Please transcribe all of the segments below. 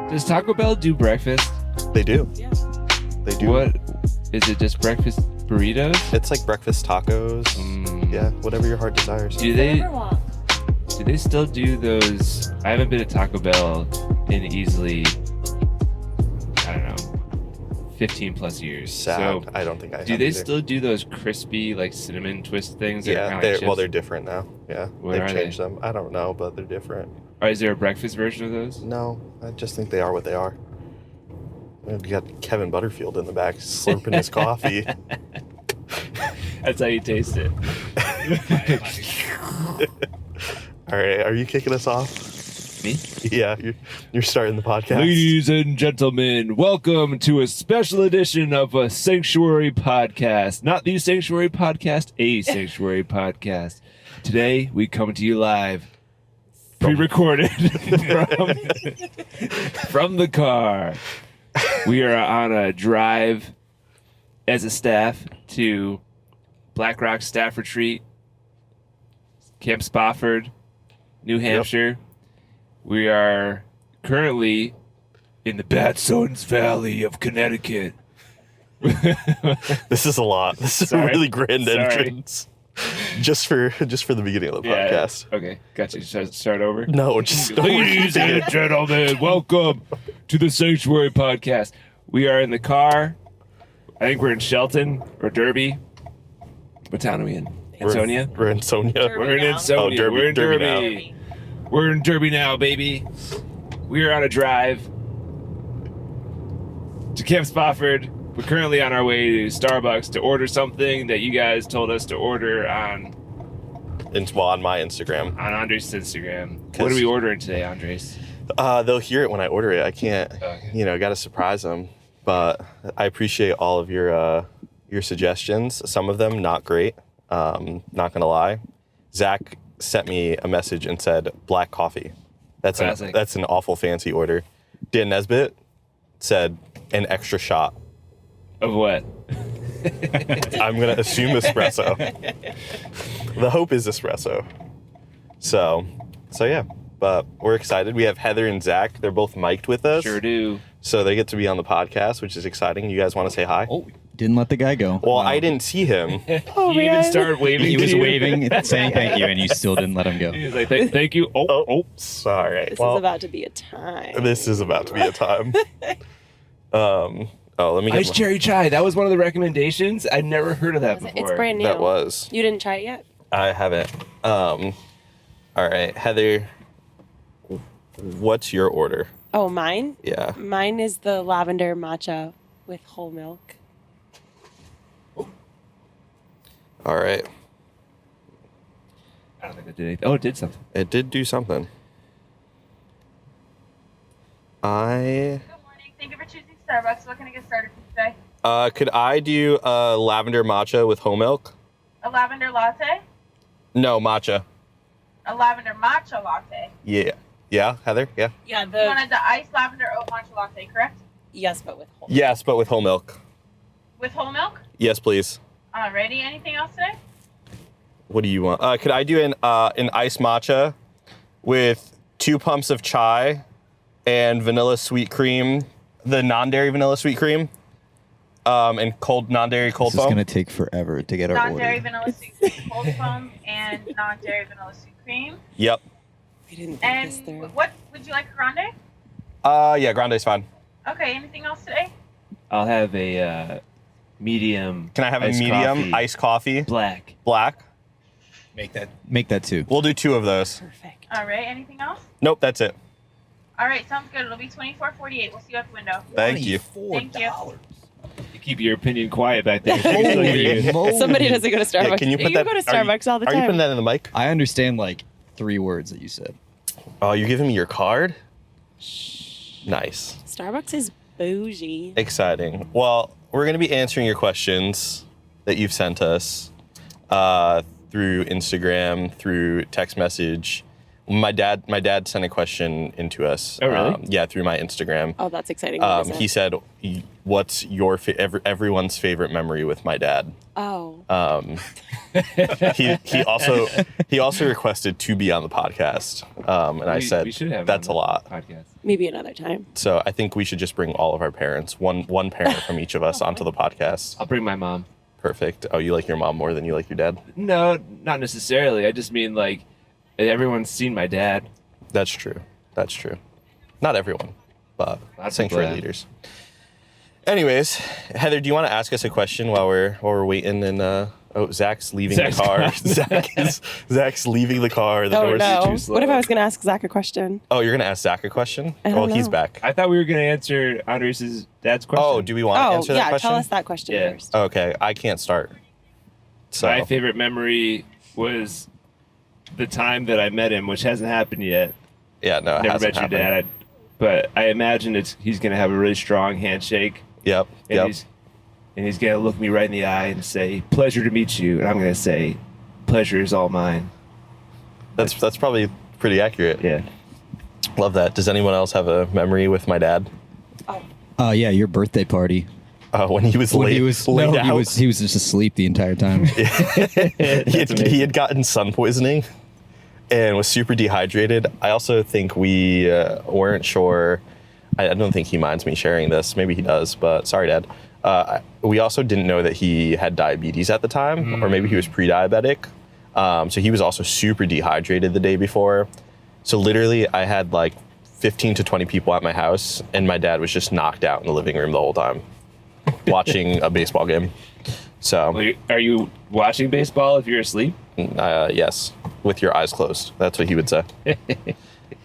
Does Taco Bell do breakfast? They do. Yeah. They do. What? Is it just breakfast burritos? It's like breakfast tacos. Yeah, whatever your heart desires. Do they still do those? I haven't been at Taco Bell in easily, I don't know, 15 plus years. Sad. So I don't think I have do they either. still do those crispy like cinnamon twist things? that are Yeah, kinda like chips? they're different now. Yeah, What they've are changed them. I don't know, but they're different. Or is there a breakfast version of those? No, I just think they are what they are. You got Kevin Butterfield in the back slurping his coffee. That's how you taste it. All right, are you kicking us off? Me? Yeah, you're starting the podcast. Ladies and gentlemen, welcome to a special edition of a Sanctuary Podcast. Not the Sanctuary Podcast, a Sanctuary Podcast. Today, we come to you live, pre-recorded from the car. We are on a drive as a staff to Black Rock Staff Retreat, Camp Spofford, New Hampshire. We are currently in the Bad Sons Valley of Connecticut. This is a lot. This is Sorry. a really grand Sorry. entrance. Just for the beginning of the podcast. Okay, got you. Start over. No, just Ladies and gentlemen, welcome to the Sanctuary Podcast. We are in the car. I think we're in Shelton or Derby. What town are we in? Ansonia? We're in Sonia. Derby. We're in now. Ansonia. Oh, Derby- We're in Derby Derby. now. We're in Derby now, baby. We are on a drive to Camp Spofford. We're currently on our way to Starbucks to order something that you guys told us to order on On my Instagram. Andres' Instagram. 'Cause- What are we ordering today, Andres? They'll hear it when I order it. I can't, Okay. got to surprise them. But I appreciate all of your suggestions. Some of them not great. Not gonna lie. Zach sent me a message and said black coffee. That's Classic. an awful fancy order. Dan Nesbitt said an extra shot. Of what? I'm gonna assume espresso. The hope is espresso. So yeah. But we're excited. We have Heather and Zach. They're both mic'd with us. Sure do. So they get to be on the podcast, which is exciting. You guys want to say hi? Oh, didn't let the guy go. Well, I didn't see him. He even started waving. He to was you. waving, saying thank you, and you still didn't let him go. He was like, thank you. Oh. Sorry. This Well, is about to be a time. this is about to be a time. Let me get Ice cherry chai. That was one of the recommendations. I'd never heard of that before. It's brand new. That was. You didn't try it yet? I haven't. All right, Heather. What's your order? Oh, mine? Yeah. Mine is the lavender matcha with whole milk. All right. I don't think it did anything. Oh, it did something. It did do something. Good morning. Thank you for choosing Starbucks. What can I get started for today? Could I do a lavender matcha with whole milk? A lavender latte? No, matcha. A lavender matcha latte? Yeah. Yeah, Heather? Yeah. Yeah, You wanted the iced lavender oat matcha latte, correct? yes, but with whole Yes, but with whole milk. With whole milk? Yes, please. Alrighty. Anything else today? What do you want? Could I do an iced matcha with 2 pumps of chai and vanilla sweet cream, the non-dairy vanilla sweet cream, and cold non-dairy cold This is foam? going to take forever to get our Non-dairy order. vanilla sweet cream, cold foam, and non-dairy vanilla sweet cream. Yep. I didn't think this And through. what would you like, a grande? Yeah, grande's fine. Okay. Anything else today? I'll have a medium. Can I have a iced medium coffee. iced coffee? Black. Black? Make that 2. We'll do 2 of those. Perfect. All right. Anything else? Nope, that's it. All right. Sounds good. It'll be $24.48. We'll see you at the window. Thank you. Thank you. You keep your opinion quiet back there. Holy Somebody doesn't go to Starbucks. Yeah, can you put that? go to are you- Starbucks all the Are time. you putting that in the mic? I understand like 3 words that you said. Oh, you're giving me your card? Nice. Starbucks is bougie. Exciting. Well, we're going to be answering your questions that you've sent us through Instagram, through text message. My dad sent a question into us. Oh, really? Yeah, through my Instagram. Oh, that's exciting. What is it? He said, "What's your everyone's favorite memory with my dad?" Oh. He also requested to be on the podcast, and I said, we should have "That's a him on lot." the podcast. Maybe another time. So I think we should just bring all of our parents, one parent from each of us, onto the podcast. I'll bring my mom. Perfect. Oh, you like your mom more than you like your dad? No, not necessarily. I just mean like everyone's seen my dad. That's true. Not everyone, but Lots of sanctuary people, yeah. leaders. Anyways, Heather, do you want to ask us a question while we're waiting? And Zach's leaving Zach's the car. gone. Zach's leaving the car. The Oh door's no! too slow. What if I was going to ask Zach a question? Oh, you're gonna ask Zach a question? I don't He's know. back. I thought we were gonna answer Andres' dad's question. Oh, do we want to Oh answer yeah, that question? tell us that question Yeah. first. Okay, I can't start. So My favorite memory was the time that I met him, which hasn't happened yet. yeah, no, it Never hasn't met your happened. dad, but I imagine he's gonna have a really strong handshake, Yep. and he's gonna look me right in the eye and say, "Pleasure to meet you," and I'm gonna say, "Pleasure is all mine." That's probably pretty accurate. Yeah. Love that. Does anyone else have a memory with my dad? Yeah, your birthday party. When he was When laid, he was laid no, out. he was just asleep the entire time. He had gotten sun poisoning and was super dehydrated. I also think we weren't sure. I don't think he minds me sharing this. Maybe he does, but sorry, Dad. We also didn't know that he had diabetes at the time, or maybe he was pre-diabetic. So he was also super dehydrated the day before. So literally, I had like 15 to 20 people at my house, and my dad was just knocked out in the living room the whole time, watching a baseball game. So Well, are you watching baseball if you're asleep? yes, with your eyes closed. That's what he would say.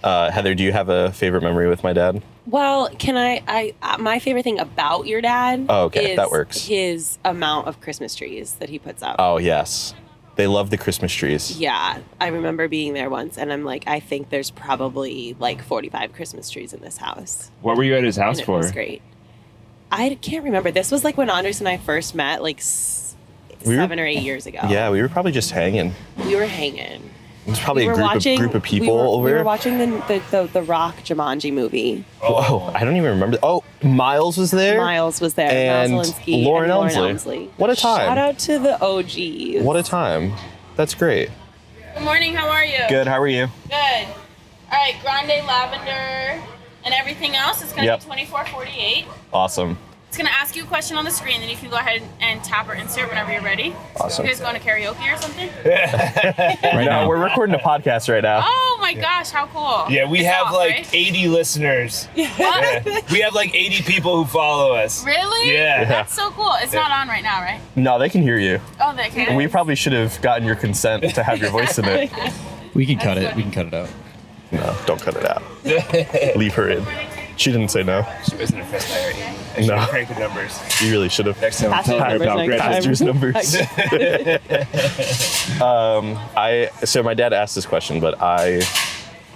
Heather, do you have a favorite memory with my dad? Well, can I my favorite thing about your dad Oh, okay, is that works. his amount of Christmas trees that he puts up. Oh, yes. They love the Christmas trees. Yeah, I remember being there once, and I'm like, I think there's probably like 45 Christmas trees in this house. What were you at his house And it for? was great. I can't remember. This was like when Anders and I first met, like We were- 7 or 8 years ago. Yeah, we were probably just hanging. We were hanging. There's probably We a were group of people over. We were watching the Rock Jumanji movie. Oh, I don't even remember. Oh, Miles was there. Miles was there. And Miles Zielinski Lauren and Elmsley. What a time. Shout out to the OGs. What a time. That's great. Good morning, how are you? Good. How are you? Good. All right, grande lavender and everything else is going to Yep. be $24.48. Awesome. It's going to ask you a question on the screen, then you can go ahead and tap or insert whenever you're ready. Awesome. You guys going to karaoke or something? Right No, now. we're recording a podcast right now. Oh my gosh, how cool. Yeah, we It's have off, like right? 80 listeners. What? We have like 80 people who follow us. Really? Yeah. That's so cool. It's not on right now, right? No, they can hear you. Oh, they can. We probably should have gotten your consent to have your voice in it. We can cut it. We can cut it out. No, don't cut it out. Leave her in. She didn't say no. She wasn't impressed by her. I No. should crank the numbers. You really should have. Next time, Pass tell the her numbers about next Gretchen. Pastor's numbers. So my dad asked this question, but I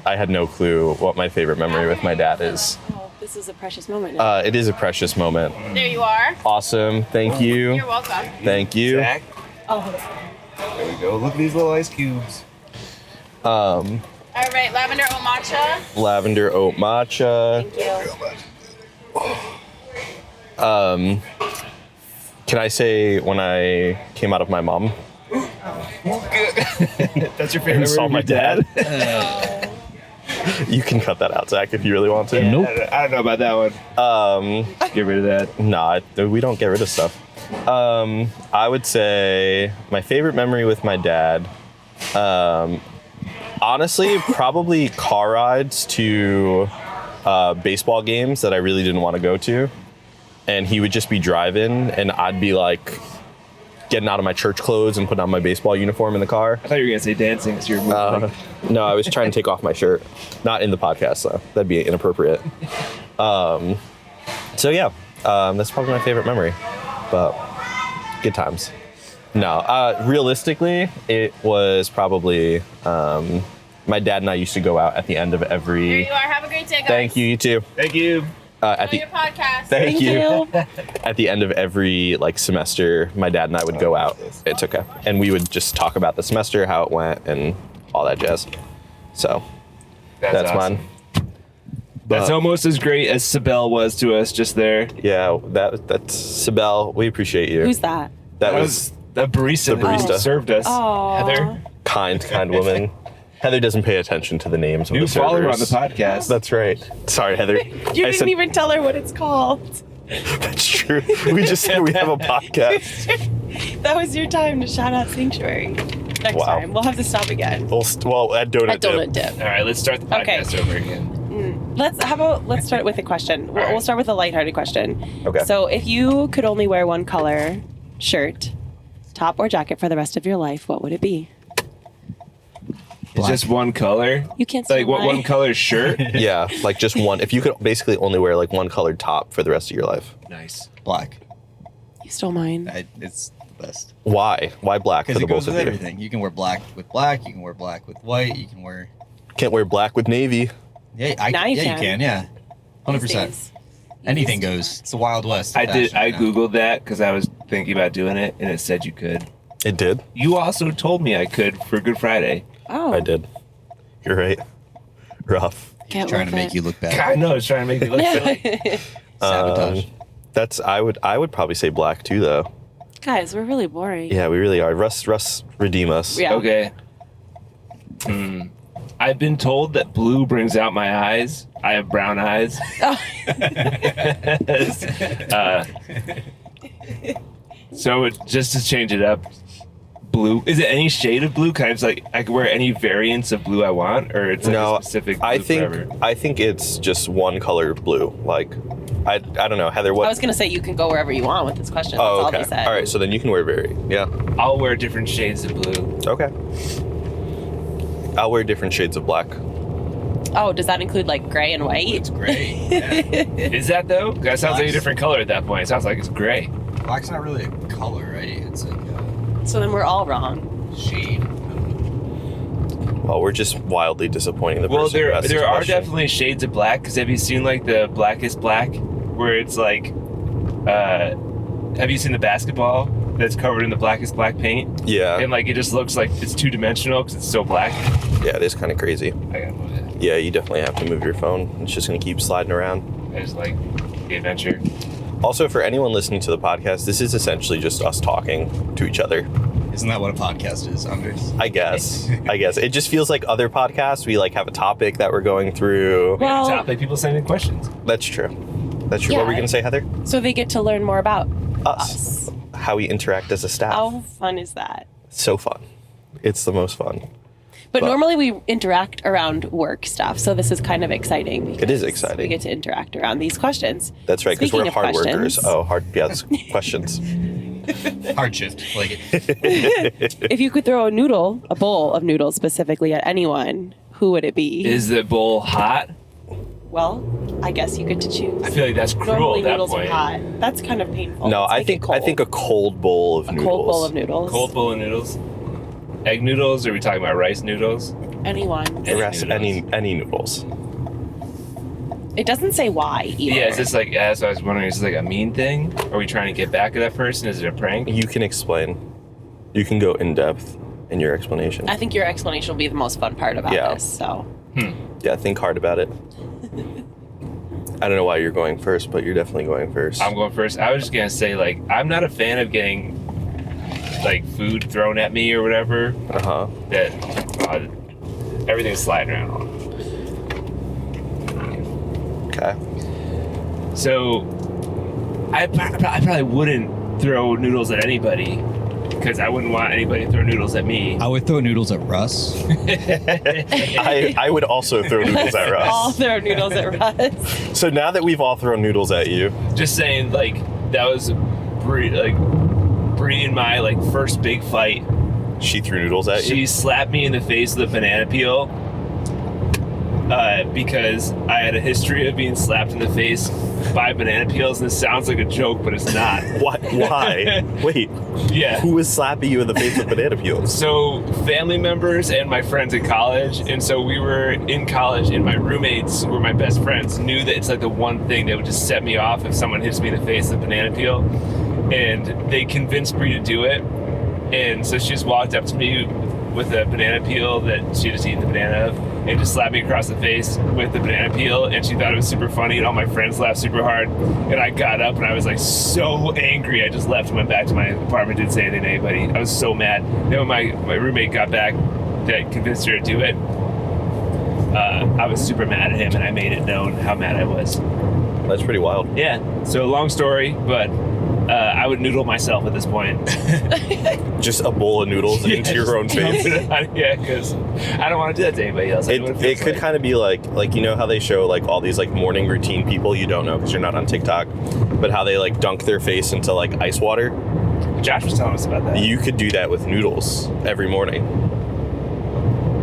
had no clue what my favorite memory with my dad is. Oh, this is a precious moment. Now. It is a precious moment. There you are. Awesome. Thank you. You're welcome. Thank you. Zach? There we go. Look at these little ice cubes. All right, lavender oat matcha. Lavender oat matcha. Thank you. Can I say when I came out of my mom That's your and favorite saw memory my of your dad? dad? You can cut that out, Zach, if you really want to. Nope. I don't know about that one. Get rid of that. Nah, we don't get rid of stuff. I would say my favorite memory with my dad, honestly, probably car rides to baseball games that I really didn't want to go to. And he would just be driving, and I'd be like getting out of my church clothes and putting on my baseball uniform in the car. I thought you were going to say dancing because you're moving. No, I was trying to take off my shirt. Not in the podcast, though. That'd be inappropriate. So, yeah, that's probably my favorite memory. But good times. No, realistically, it was probably my dad and I used to go out at the end of There every. you are. Have a great day, guys. Thank you, you too. Thank you. At Enjoy the your podcast. Thank you. you. At the end of every like semester, my dad and I would go out. It's okay, and we would just talk about the semester, how it went, and all that jazz. So That's mine. awesome. That's almost as great as Sibel was to us just there. Yeah, that's Sibel. We appreciate you. Who's that? That was the barista, The barista. that served us. Aw. Heather, kind woman. Heather doesn't pay attention to the names of new the servers. follower on the podcast. That's right. Sorry, Heather. You didn't said, even tell her what it's called. That's true. We just said we have a podcast. That was your time to shout out Sanctuary. Next Wow. time. We'll have to stop again. Well, at Donut At Donut Dip. Dip. All right, let's start the podcast over again. Let's start with a question. We'll start with a lighthearted question. Okay. So if you could only wear one color shirt, top or jacket for the rest of your life, what would it be? It's just one color. You can't Like say what why. one color shirt? Yeah, like just one. If you could basically only wear like one colored top for the rest of your life. Nice. Black. You stole mine. It's the best. Why? Why black for Because the it goes both with of you? everything. You can wear black with black. You can wear black with white. You can wear. Can't wear black with navy. Yeah, Now you you can. can. Yeah, 100%. These days. Anything goes. It's the Wild West. I fashion right now. Googled that because I was thinking about doing it, and it said you could. It did. You also told me I could for Good Friday. Oh. I did. You're right. Rough. Get Trying with to make it. you look I bad. know it's trying to make me look silly. Sabotage. That's I would probably say black too though. Guys, we're really boring. Yeah, we really are. Russ, redeem us. Yeah. Okay. I've been told that blue brings out my eyes. I have brown eyes. So just to change it up, blue. Is it any shade of blue? Can I just I can wear any variants of blue I want, or it's like No, a specific blue I think forever? I think it's just one color of blue. Like I don't know, Heather. What? I was gonna say you can go wherever you want with this question. That's oh, all okay. they said. All right, so then you can wear Yeah. I'll wear different shades of blue. Okay. I'll wear different shades of black. Oh, does that include like gray and white? It's gray. Yeah. Is that though? That sounds like a Black's- different color at that point. It sounds like it's gray. Black's not really a color, right? It's a So then we're all wrong. shade. Well, we're just wildly disappointing the Well, person who asked this there are question. definitely shades of black. Because have you seen like the Blackest Black, where it's like, have you seen the basketball that's covered in the Blackest Black paint? Yeah. And like it just looks like it's two dimensional because it's so black. Yeah, it is kind of crazy. I gotta move it. Yeah, you definitely have to move your phone. It's just gonna keep sliding around. I just like the adventure. Also, for anyone listening to the podcast, this is essentially just us talking to each other. Isn't that what a podcast is, Anders? I guess. It just feels like other podcasts. We like have a topic that we're going through. Well, Topic, people sending questions. That's true. That's true. Yeah. What were we gonna say, Heather? so they get to learn more about Us. How we interact as a staff. How fun is that? So fun. It's the most fun. But But- normally we interact around work stuff, so this is kind of exciting. It is because exciting. We get to interact around these questions. That's right, because Speaking we're of hard questions- workers. Oh, hard. Yeah, that's questions. Hard shift. Like it. If you could throw a bowl of noodles specifically at anyone, who would it be? Is the bowl hot? Well, I guess you get to choose. I feel like that's cruel Normally at that noodles point. are hot. That's kind of painful. No, Let's I make it think cold. a cold bowl of a noodles. cold bowl of noodles. Cold bowl of noodles. Egg noodles? Are we talking about rice noodles? Anyone. The rest, noodles. any noodles. It doesn't say why either. Yeah, is this like, as I was wondering, is this like a mean thing? Are we trying to get back at that person? Is it a prank? You can explain. You can go in depth in your explanation. I think your explanation will be the most fun part about Yeah. this. So Yeah, think hard about it. I don't know why you're going first, but you're definitely going first. I'm going first. I was just gonna say, like, I'm not a fan of getting like food thrown at me or whatever. Uh-huh. That everything's sliding around. Okay. So I probably wouldn't throw noodles at anybody because I wouldn't want anybody to throw noodles at me. I would throw noodles at Russ. I would also throw noodles at all Russ. throw noodles at Russ. So now that we've all thrown noodles at you, Just saying, like, that was Bree and my like first big fight. she threw noodles at She you. slapped me in the face with a banana peel because I had a history of being slapped in the face by banana peels, and it sounds like a joke, but it's not. What? Why? Wait. Yeah. Who was slapping you in the face with banana peels? So family members and my friends in college, and so we were in college, and my roommates were my best friends, knew that it's like the one thing that would just set me off if someone hits me in the face with a banana peel, and they convinced Bree to do it. And so she just walked up to me with a banana peel that she just eaten the banana of, and just slapped me across the face with the banana peel, and she thought it was super funny, and all my friends laughed super hard, and I got up and I was like so angry. I just left and went back to my apartment, didn't say anything to anybody. I was so mad. Then when my roommate got back that convinced her to do it, I was super mad at him, and I made it known how mad I was. That's pretty wild. Yeah, so long story, but I would noodle myself at this point. Just a bowl of noodles into your own face. Yeah, because I don't want to do that to anybody else. It could kind of be like you know how they show like all these like morning routine people, you don't know because you're not on TikTok, but how they like dunk their face into like ice water. Josh was telling us about that. You could do that with noodles every morning.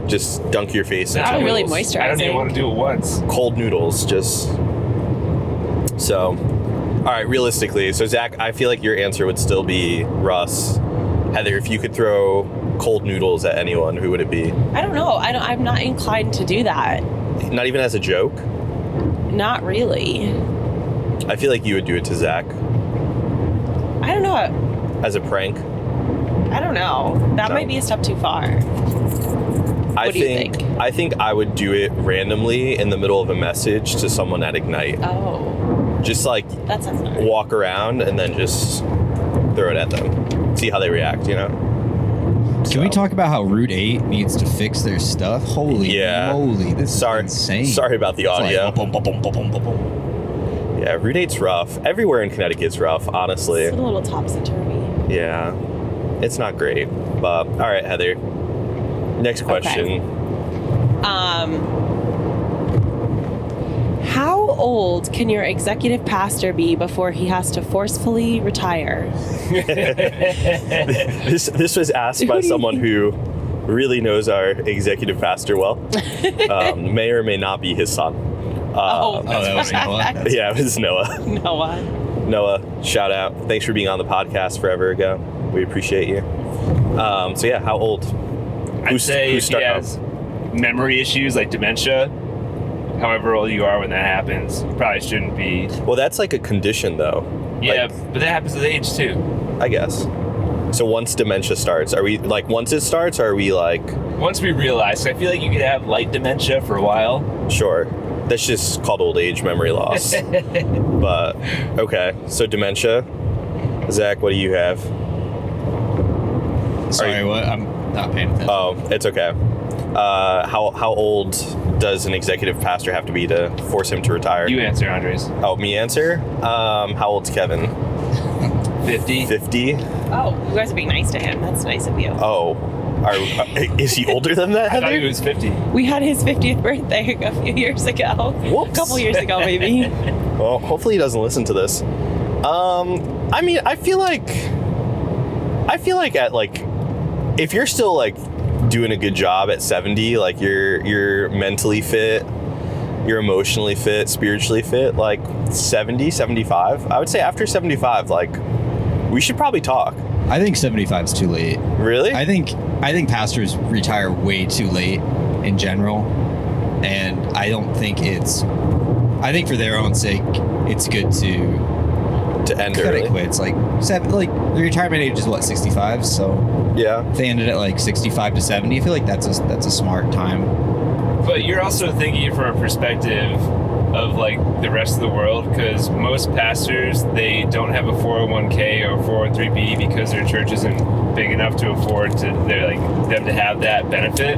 Just dunk your face into That'd be really noodles. moisturizing. I don't even want to do it once. Cold noodles, just so. All right, realistically, so Zach, I feel like your answer would still be Russ. Heather, if you could throw cold noodles at anyone, who would it be? I don't know. I'm not inclined to do that. Not even as a joke? Not really. I feel like you would do it to Zach. I don't know. As a prank? I don't know. That No. might be a step too far. What do you think? I think I would do it randomly in the middle of a message to someone at Ignite. Oh, Just like that sounds nice. walk around and then just throw it at them. See how they react, you know? Can we talk about how Route 8 needs to fix their stuff? Holy moly, this is insane. Sorry about the It's like, audio. boom, boom, boom, boom, boom, boom, boom. Yeah, Route 8's rough. Everywhere in Connecticut's rough, honestly. It's a little topsy-turvy. Yeah, it's not great. But all right, Heather. Next question. How old can your executive pastor be before he has to forcefully retire? This was asked by someone who really knows our executive pastor well. May or may not be his son. Oh, that was Noah. Yeah, it was Noah. Noah. Noah, shout out. Thanks for being on the podcast forever ago. We appreciate you. So yeah, how old? I'd say if he has memory issues like dementia, however old you are when that happens, you probably shouldn't be. Well, that's like a condition though. Yeah, Like, but that happens with age too. I guess. So once dementia starts, are we like once it starts, are we like Once we realize, I feel like you could have light dementia for a while. sure? That's just called old age memory loss. But okay, so dementia. Zach, what do you have? Sorry, what? I'm not paying attention. Oh, it's okay. How old does an executive pastor have to be to force him to retire? You answer, Andres. Oh, me answer? How old's Kevin? 50. 50? Oh, you guys are being nice to him. That's nice of you. Oh, is he older than that, I thought Heather? he was 50. We had his 50th birthday a few years ago. Whoops. A couple years ago, maybe. Well, hopefully he doesn't listen to this. I mean, I feel like at like, if you're still like doing a good job at 70, like you're mentally fit, you're emotionally fit, spiritually fit, like 70, 75. I would say after 75, like we should probably talk. I think 75 is too late. Really? I think pastors retire way too late in general, and I don't think I think for their own sake, it's good to end cut early. it quits. Like the retirement age is what, 65? So Yeah. if they ended at like 65 to 70, I feel like that's a smart time. But you're also thinking it from a perspective of like the rest of the world, because most pastors, they don't have a 401k or 403b because their church isn't big enough to afford them to have that benefit.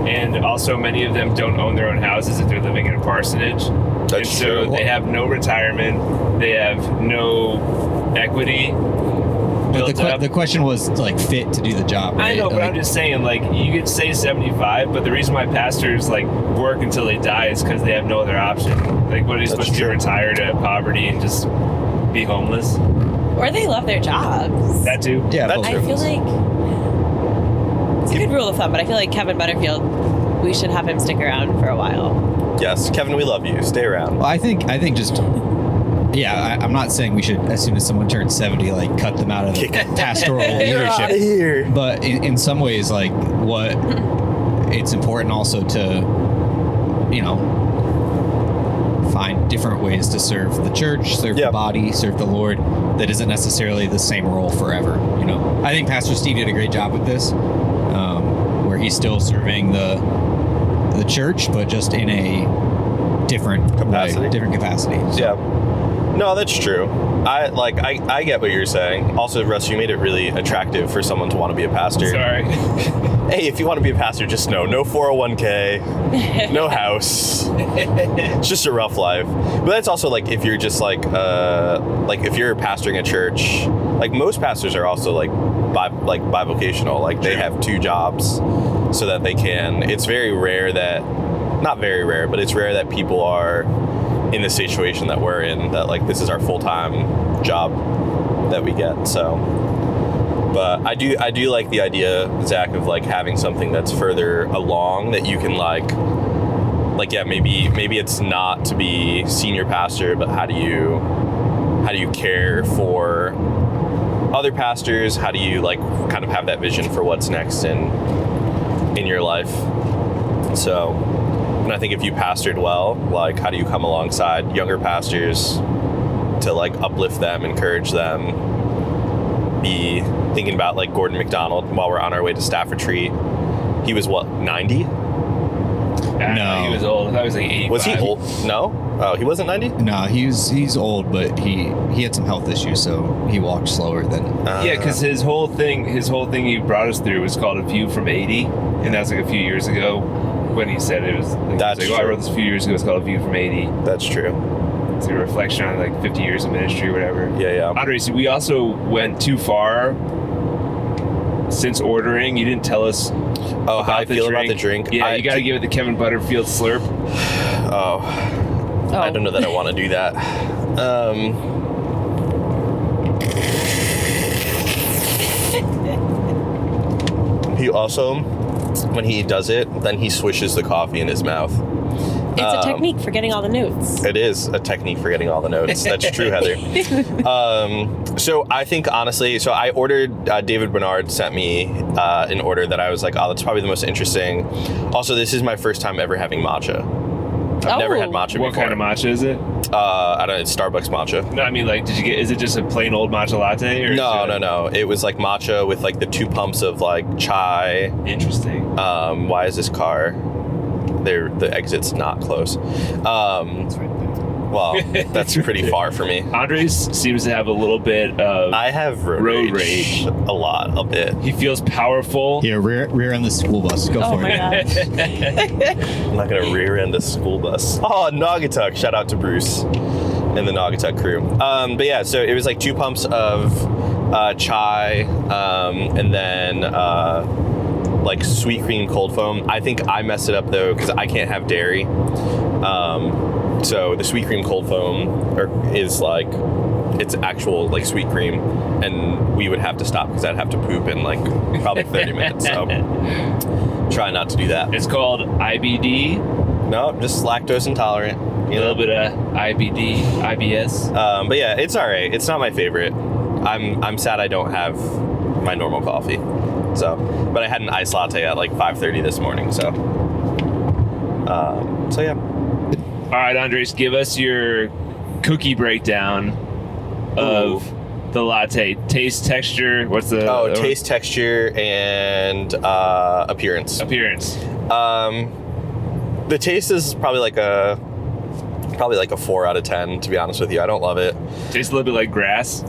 And also many of them don't own their own houses if they're living in a parsonage. That's and so true. they have no retirement, they have no equity But built up. the question was like fit to do the job, right? I know, but Like, I'm just saying, like, you could say 75, but the reason why pastors, like, work until they die is because they have no other option. Like, what are you supposed to do, retire to poverty and just be homeless? Or they love their jobs. That too? yeah, That's both. I feel like it's a good rule of thumb, but I feel like Kevin Butterfield, we should have him stick around for a while. Yes, Kevin, we love you. Stay around. Well, I think just. Yeah, I'm not saying we should, as soon as someone turns 70, like cut them out of the pastoral leadership. Here. But in some ways, like it's important also to, find different ways to serve the church, serve the body, serve the Lord. That isn't necessarily the same role forever. I think Pastor Steve did a great job with this. be still serving the church, but just in a different Capacity? way, different capacity. So, Yeah. No, that's true. I get what you're saying. Also, Russ, you made it really attractive for someone to want to be a pastor. Sorry. Hey, if you want to be a pastor, just know no 401k, no house. It's just a rough life. But that's also like if you're just like if you're pastoring a church, like most pastors are also like bivocational. Like they have 2 jobs so that they can. It's very rare that, not very rare, but it's rare that people are in the situation that we're in, that like this is our full-time job that we get. So, but I do like the idea, Zach, of like having something that's further along that you can like yeah, maybe it's not to be senior pastor, but how do you care for other pastors? How do you like kind of have that vision for what's next in your life? So, and I think if you pastored well, like how do you come alongside younger pastors to like uplift them, encourage them, be thinking about like Gordon McDonald while we're on our way to staff retreat. He was what, 90? No. He was old. I thought he was like 85. Was he old? No? Oh, he wasn't 90? No, he's old, but he had some health issues, so he walked slower than. Yeah, because his whole thing he brought us through was called A View from 80, and that was like a few years ago when he said it was. Like, That's he was like, true. I wrote this a few years ago. It's called A View from 80. That's true. It's a reflection on like 50 years of ministry or whatever. Yeah. Andres, we also went too far since ordering. You didn't tell us. Oh, how I feel about the drink? Yeah, you got to give it the Kevin Butterfield slurp. Oh, I don't know that I want to do that. He also, when he does it, then he swishes the coffee in his mouth. It's a technique for getting all the notes. It is a technique for getting all the notes. That's true, Heather. So I think, honestly, so I ordered, David Bernard sent me an order that I was like, oh, that's probably the most interesting. Also, this is my first time ever having matcha. I've never had matcha before. What kind of matcha is it? I don't know, it's Starbucks matcha. No, I mean, like, is it just a plain old matcha latte? Or No. It was like matcha with like the 2 pumps of like chai. Interesting. Why is this car? The exit's not close. It's right there. Well, that's pretty far for me. Andres seems to have a little bit of. I have road rage. A bit. He feels powerful. Here, rear end the school bus. Go Oh for my it. god. I'm not gonna rear end a school bus. Oh, Naugatuck! Shout out to Bruce and the Naugatuck crew. But yeah, so it was like 2 pumps of chai, and then like sweet cream cold foam. I think I messed it up though because I can't have dairy. So the sweet cream cold foam is like it's actual like sweet cream, and we would have to stop because I'd have to poop in like probably 30 minutes. So try not to do that. It's called IBD. No, just lactose intolerant. A little bit of IBD, IBS. But yeah, it's all right. It's not my favorite. I'm sad I don't have my normal coffee. So, but I had an iced latte at like 5:30 this morning. So yeah. All right, Andres, give us your cookie breakdown of the latte. Taste, texture. What's the taste, texture, and appearance. Appearance. The taste is probably like a 4 out of 10. To be honest with you, I don't love it. Tastes a little bit like grass.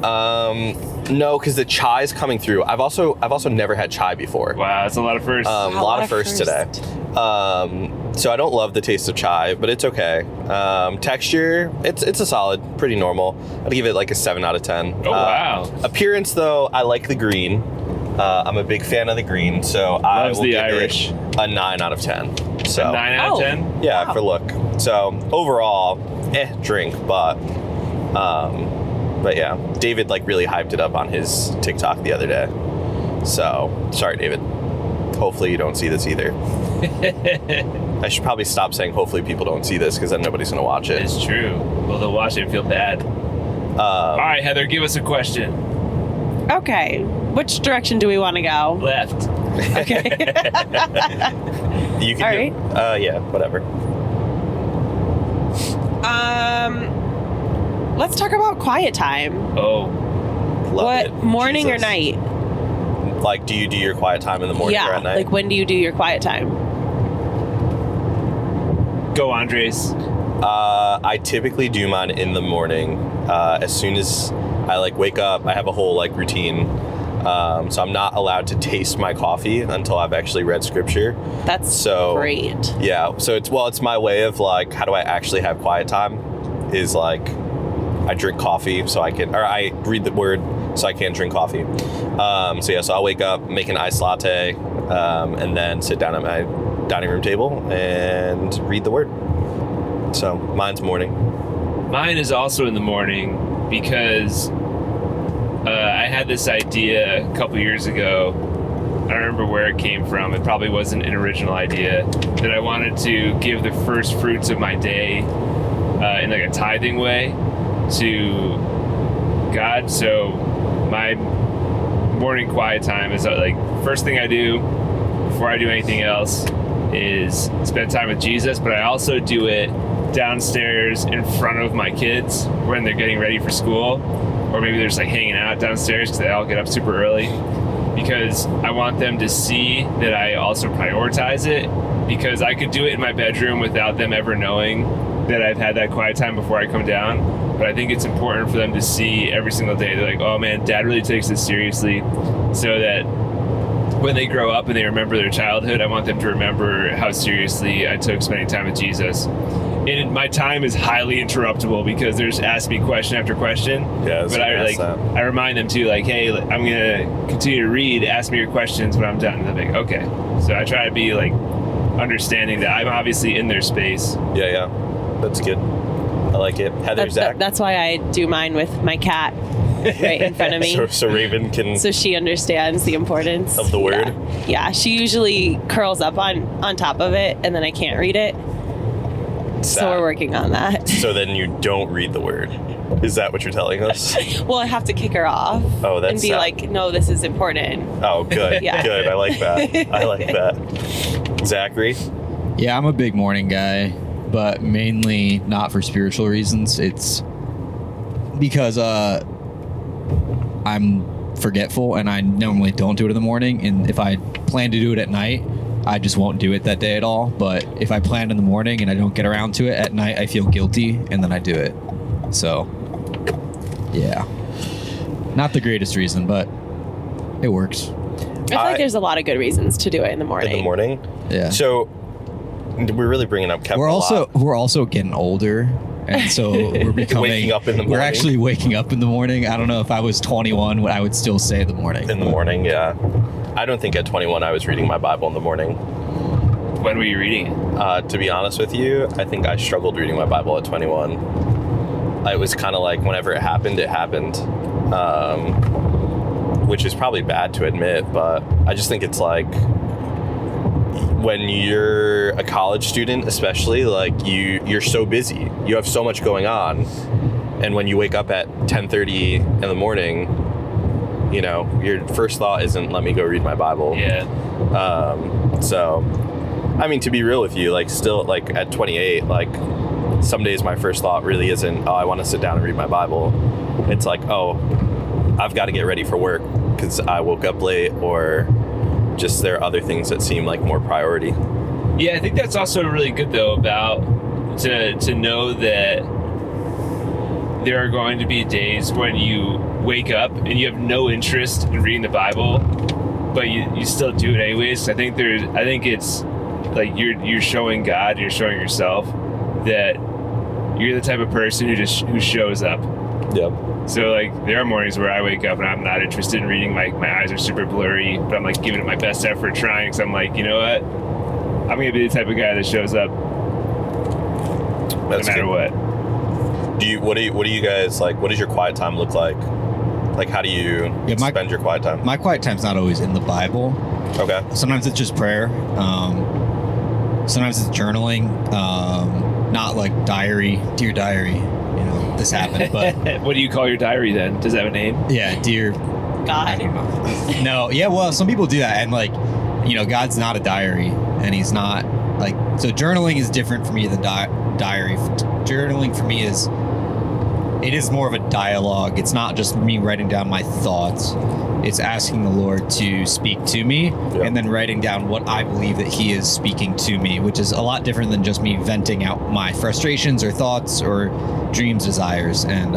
No, because the chai's coming through. I've also never had chai before. Wow, that's a lot of firsts. A lot of firsts today. So I don't love the taste of chai, but it's okay. Texture, it's a solid, pretty normal. I'd give it like a 7 out of 10. Oh, wow. Appearance, though, I like the green. I'm a big fan of the green, so I will give Irish. it a 9 out of 10. So 9 out of 10? Yeah, for look. So overall, drink, but yeah, David like really hyped it up on his TikTok the other day. So sorry, David. Hopefully you don't see this either. I should probably stop saying hopefully people don't see this because then nobody's gonna watch it. It's true. Well, they'll watch it and feel bad. All right, Heather, give us a question. Okay. Which direction do we want to go? Left. Okay. You can All do, right. yeah, whatever. Let's talk about quiet time. Oh, Love what it. morning or Jesus. night? Like, do you do your quiet time in the morning or Yeah, at night? like when do you do your quiet time? Go, Andres. I typically do mine in the morning. As soon as I like wake up, I have a whole like routine. So I'm not allowed to taste my coffee until I've actually read scripture. That's great. Yeah. So it's my way of like, how do I actually have quiet time? Is like, I drink coffee so I read the word so I can drink coffee. So I'll wake up, make an iced latte, and then sit down at my dining room table and read the word. So mine's morning. Mine is also in the morning because I had this idea a couple years ago. I don't remember where it came from. It probably wasn't an original idea, that I wanted to give the first fruits of my day in like a tithing way to God. So my morning quiet time is like first thing I do before I do anything else is spend time with Jesus, but I also do it downstairs in front of my kids when they're getting ready for school, or maybe they're just like hanging out downstairs because they all get up super early, because I want them to see that I also prioritize it, because I could do it in my bedroom without them ever knowing that I've had that quiet time before I come down. But I think it's important for them to see every single day. They're like, oh man, Dad really takes this seriously, so that when they grow up and they remember their childhood, I want them to remember how seriously I took spending time with Jesus. And my time is highly interruptible because there's ask me question after question. Yeah, but I remind them too, like, hey, I'm gonna continue to read. Ask me your questions when I'm done. And they're like, okay. So I try to be like understanding that I'm obviously in their space. Yeah, that's good. I like it. Heather, Zach. That's why I do mine with my cat right in front of me. so Raven can. So she understands the importance of the word. Yeah, she usually curls up on top of it, and then I can't read it. Sad. So we're working on that. So then you don't read the word. Is that what you're telling us? Well, I have to kick her off. Oh, that's and be sad. like, no, this is important. Oh, good. Yeah. Good. I like that. Zachary? Yeah, I'm a big morning guy, but mainly not for spiritual reasons. It's because I'm forgetful and I normally don't do it in the morning. And if I plan to do it at night, I just won't do it that day at all. But if I plan in the morning and I don't get around to it at night, I feel guilty and then I do it. So, yeah. Not the greatest reason, but it works. I feel like there's a lot of good reasons to do it in the morning. In the morning? Yeah. So we're really bringing up Kevin. We're also getting older, and so we're becoming waking up in the morning. We're actually waking up in the morning. I don't know if I was 21, I would still say the morning. In the morning, yeah. I don't think at 21 I was reading my Bible in the morning. When were you reading it? To be honest with you, I think I struggled reading my Bible at 21. It was kind of like whenever it happened, which is probably bad to admit, but I just think it's like when you're a college student, especially, like you're so busy, you have so much going on, and when you wake up at 10:30 in the morning, you know, your first thought isn't let me go read my Bible. Yeah. So I mean, to be real with you, like still like at 28, like some days my first thought really isn't, oh, I want to sit down and read my Bible. It's like, oh, I've got to get ready for work because I woke up late, or just there are other things that seem like more priority. Yeah, I think that's also really good though about to know that there are going to be days when you wake up and you have no interest in reading the Bible, but you still do it anyways. I think it's like you're showing God, you're showing yourself that you're the type of person who shows up. Yep. So like there are mornings where I wake up and I'm not interested in reading, like my eyes are super blurry, but I'm like giving it my best effort trying, because I'm like, you know what, I'm gonna be the type of guy that shows up That's no matter good. what. What do you guys like? What does your quiet time look like? Like, how do you spend your quiet time? My quiet time's not always in the Bible. Okay. Sometimes it's just prayer. Sometimes it's journaling. Not like dear diary. You know, this happened, but What do you call your diary then? Does it have a name? yeah, dear. God. No, yeah, well, some people do that, and like, you know, God's not a diary, and He's not like. So journaling is different for me than diary. Journaling for me is it is more of a dialogue. It's not just me writing down my thoughts. It's asking the Lord to speak to me and then writing down what I believe that he is speaking to me, which is a lot different than just me venting out my frustrations or thoughts or dreams, desires. And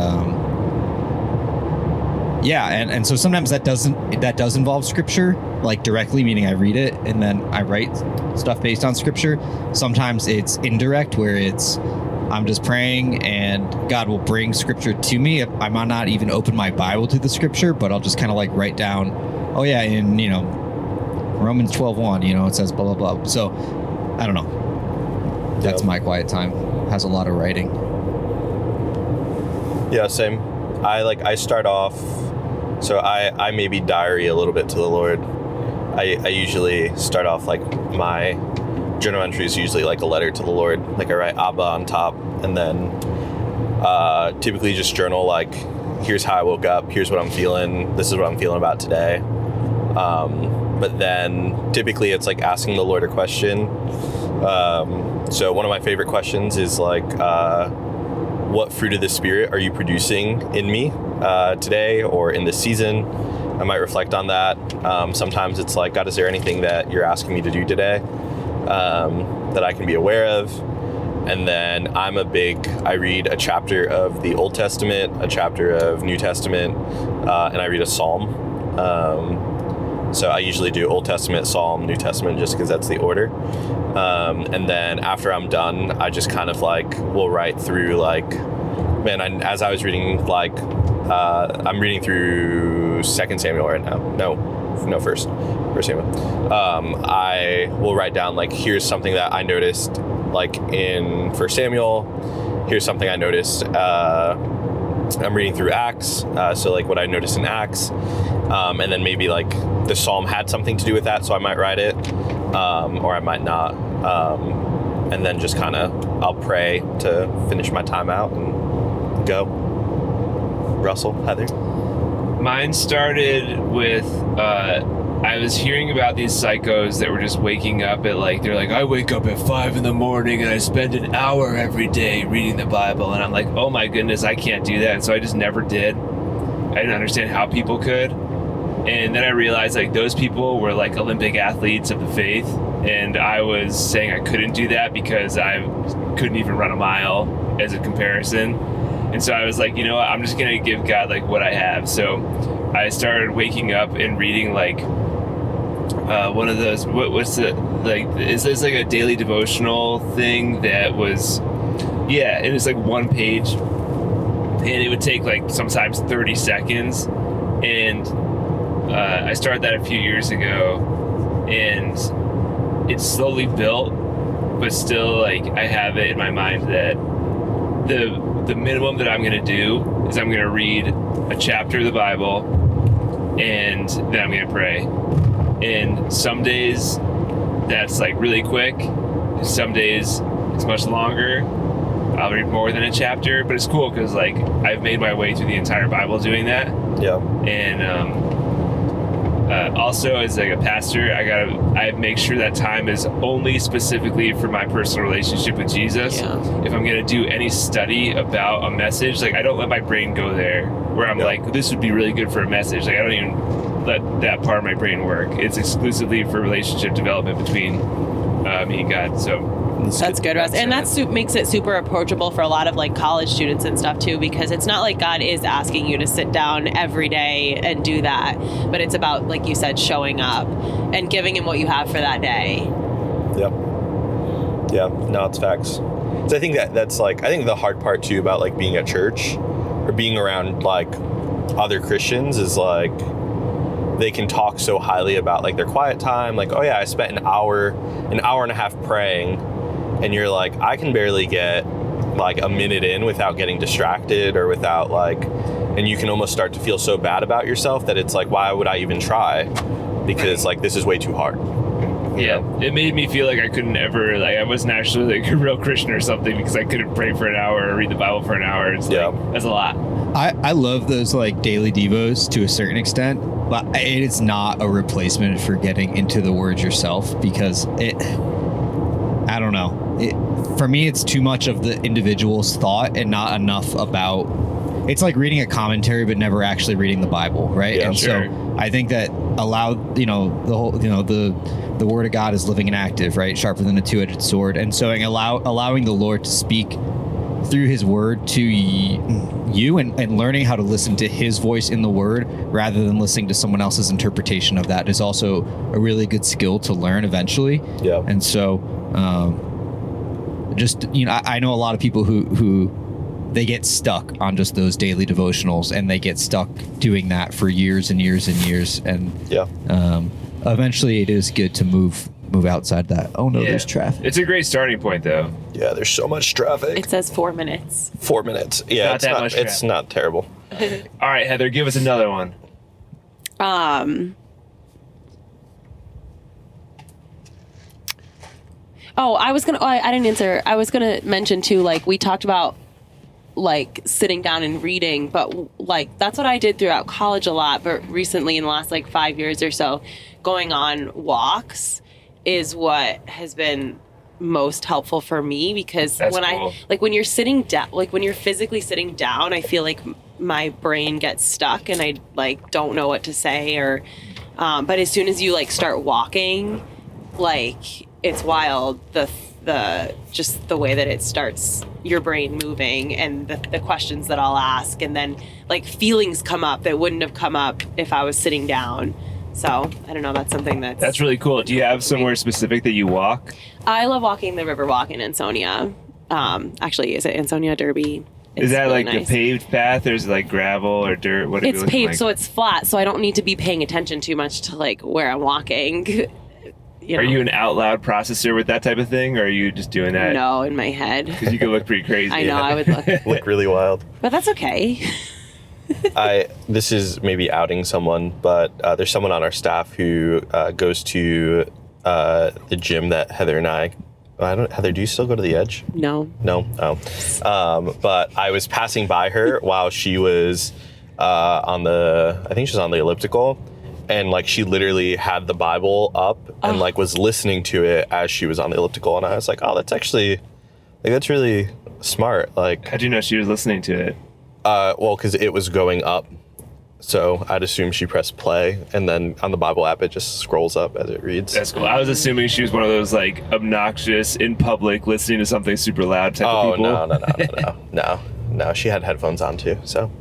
and so sometimes that does involve scripture, like directly, meaning I read it and then I write stuff based on scripture. Sometimes it's indirect, where I'm just praying and God will bring scripture to me. I might not even open my Bible to the scripture, but I'll just kind of like write down, oh yeah, in, Romans 12:1, it says blah, blah, blah. So I don't know. That's my quiet time. Has a lot of writing. Yeah, same. I start off, so I maybe diary a little bit to the Lord. I usually start off like my journal entry is usually like a letter to the Lord. Like I write Abba on top, and then typically just journal like, here's how I woke up, here's what I'm feeling, this is what I'm feeling about today. But then typically it's like asking the Lord a question. So one of my favorite questions is like, what fruit of the Spirit are you producing in me today or in this season? I might reflect on that. Sometimes it's like, God, is there anything that you're asking me to do today that I can be aware of? And then I read a chapter of the Old Testament, a chapter of New Testament, and I read a psalm. So I usually do Old Testament, Psalm, New Testament, just because that's the order. And then after I'm done, I just kind of like will write through like, as I was reading, like, I'm reading through 2 Samuel right now. No, first Samuel. I will write down like, here's something that I noticed like in 1 Samuel. Here's something I noticed. I'm reading through Acts. So like what I noticed in Acts. And then maybe like the Psalm had something to do with that, so I might write it, or I might not. And then just kind of, I'll pray to finish my time out and go. Russell, Heather? Mine started with, I was hearing about these psychos that were just waking up at like, they're like, I wake up at 5 a.m. and I spend an hour every day reading the Bible. And I'm like, oh my goodness, I can't do that. And so I just never did. I didn't understand how people could. And then I realized like those people were like Olympic athletes of the faith. And I was saying I couldn't do that because I couldn't even run a mile as a comparison. And so I was like, you know what, I'm just going to give God like what I have. So I started waking up and reading like one of those, what's the, like, is this like a daily devotional thing that was, and it's like one page. And it would take like sometimes 30 seconds. And I started that a few years ago, and it's slowly built, but still like I have it in my mind that the minimum that I'm going to do is I'm going to read a chapter of the Bible, and then I'm going to pray. And some days that's like really quick. Some days it's much longer. I'll read more than a chapter, but it's cool because like I've made my way through the entire Bible doing that. Yeah. And also as like a pastor, I make sure that time is only specifically for my personal relationship with Jesus. Yeah. If I'm gonna do any study about a message, like I don't let my brain go there where I'm like, this would be really good for a message. Like I don't even let that part of my brain work. It's exclusively for relationship development between me and God. So that's good, Russ. And that makes it super approachable for a lot of like college students and stuff too, because it's not like God is asking you to sit down every day and do that, but it's about, like you said, showing up and giving him what you have for that day. Yep. Yeah, no, it's facts. So I think that's like, I think the hard part too about like being at church or being around like other Christians is like, they can talk so highly about like their quiet time. Like, oh yeah, I spent an hour and a half praying. And you're like, I can barely get like a minute in without getting distracted or without like, and you can almost start to feel so bad about yourself that it's like, why would I even try? Because like, this is way too hard. Yeah. It made me feel like I couldn't ever, like I wasn't actually like a real Christian or something because I couldn't pray for an hour or read the Bible for an hour. It's like, that's a lot. I love those like daily devos to a certain extent, but it is not a replacement for getting into the word yourself because I don't know. For me, it's too much of the individual's thought and not enough about it's like reading a commentary but never actually reading the Bible, right? Yeah, and sure. so I think that the word of God is living and active, right? Sharper than a two-edged sword. And so allowing the Lord to speak through his word to you and learning how to listen to his voice in the word rather than listening to someone else's interpretation of that is also a really good skill to learn eventually. Yeah. And so I know a lot of people who they get stuck on just those daily devotionals, and they get stuck doing that for years and years and years. And eventually it is good to move outside that. Oh no, there's traffic. It's a great starting point, though. Yeah, there's so much traffic. It says 4 minutes. 4 minutes. Yeah, it's not terrible. All right, Heather, give us another one. I didn't answer. I was gonna mention too, like, we talked about like sitting down and reading, but like that's what I did throughout college a lot, but recently in the last like 5 years or so, going on walks is what has been most helpful for me, because That's when cool. when you're sitting down, like when you're physically sitting down, I feel like my brain gets stuck and I like don't know what to say, or but as soon as you like start walking, like it's wild, the just the way that it starts your brain moving, and the questions that I'll ask, and then like feelings come up that wouldn't have come up if I was sitting down. So I don't know, that's something that's really cool. Do you have somewhere specific that you walk? I love walking the Riverwalk in Ansonia. Actually, is it Ansonia Derby? Is that really like nice. the paved path, or is it like gravel or dirt? What It's paved, like? so it's flat, so I don't need to be paying attention too much to like where I'm walking. Are you an out loud processor with that type of thing, or are you just doing that? No, in my head. Because you could look pretty crazy. I know, I would Look really wild. but that's okay. This is maybe outing someone, but there's someone on our staff who goes to the gym that Heather and I don't. Heather, do you still go to the Edge? No. No. Oh. But I was passing by her while she was I think she was on the elliptical, and like she literally had the Bible up and like was listening to it as she was on the elliptical, and I was like, oh, that's actually like that's really smart. Like, How'd you know she was listening to it? well, because it was going up. So I'd assume she pressed play, and then on the Bible app, it just scrolls up as it reads. That's cool. I was assuming she was one of those like obnoxious in public listening to something super loud type of people. No. She had headphones on too. So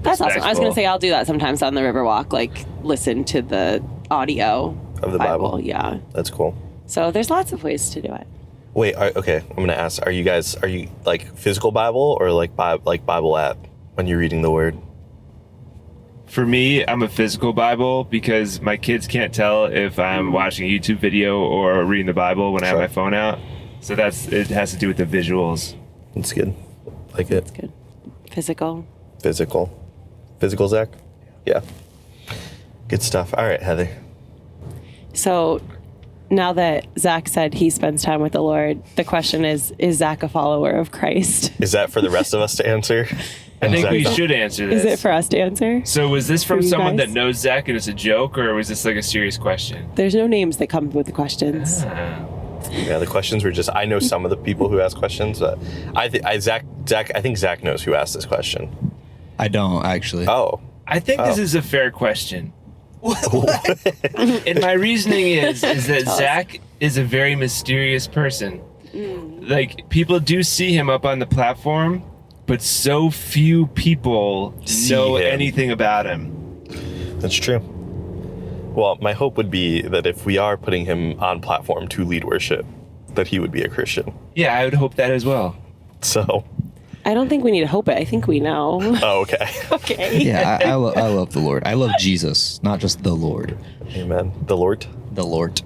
That's awesome. I was Respectful. going to say I'll do that sometimes on the Riverwalk, like listen to the audio of the Bible. Yeah. That's cool. So there's lots of ways to do it. Wait, okay. I'm gonna ask: Are you like physical Bible or like Bible app when you're reading the Word? For me, I'm a physical Bible because my kids can't tell if I'm watching a YouTube video or reading the Bible when I have my phone out. So it has to do with the visuals. It's good. Like it. It's good. Physical. Physical, Zach? Yeah. Good stuff. All right, Heather. So now that Zach said he spends time with the Lord, the question is Zach a follower of Christ? Is that for the rest of us to answer? I think Zach we don't? should answer this. Is it for us to answer? So was this from For you someone guys? that knows Zach and it's a joke, or was this like a serious question? There's no names that come with the questions. Yeah, the questions were just. I know some of the people who ask questions, but I think Zach knows who asked this question. I don't actually. Oh, I think this is a fair question. And my reasoning is that Zach is a very mysterious person. Like, people do see him up on the platform, but so few people know him. anything about him. That's true. Well, my hope would be that if we are putting him on platform to lead worship, that he would be a Christian. Yeah, I would hope that as well. So. I don't think we need to hope it. I think we know. Oh, okay. Okay. Yeah, I love the Lord. I love Jesus, not just the Lord. Amen. The Lord. The Lord.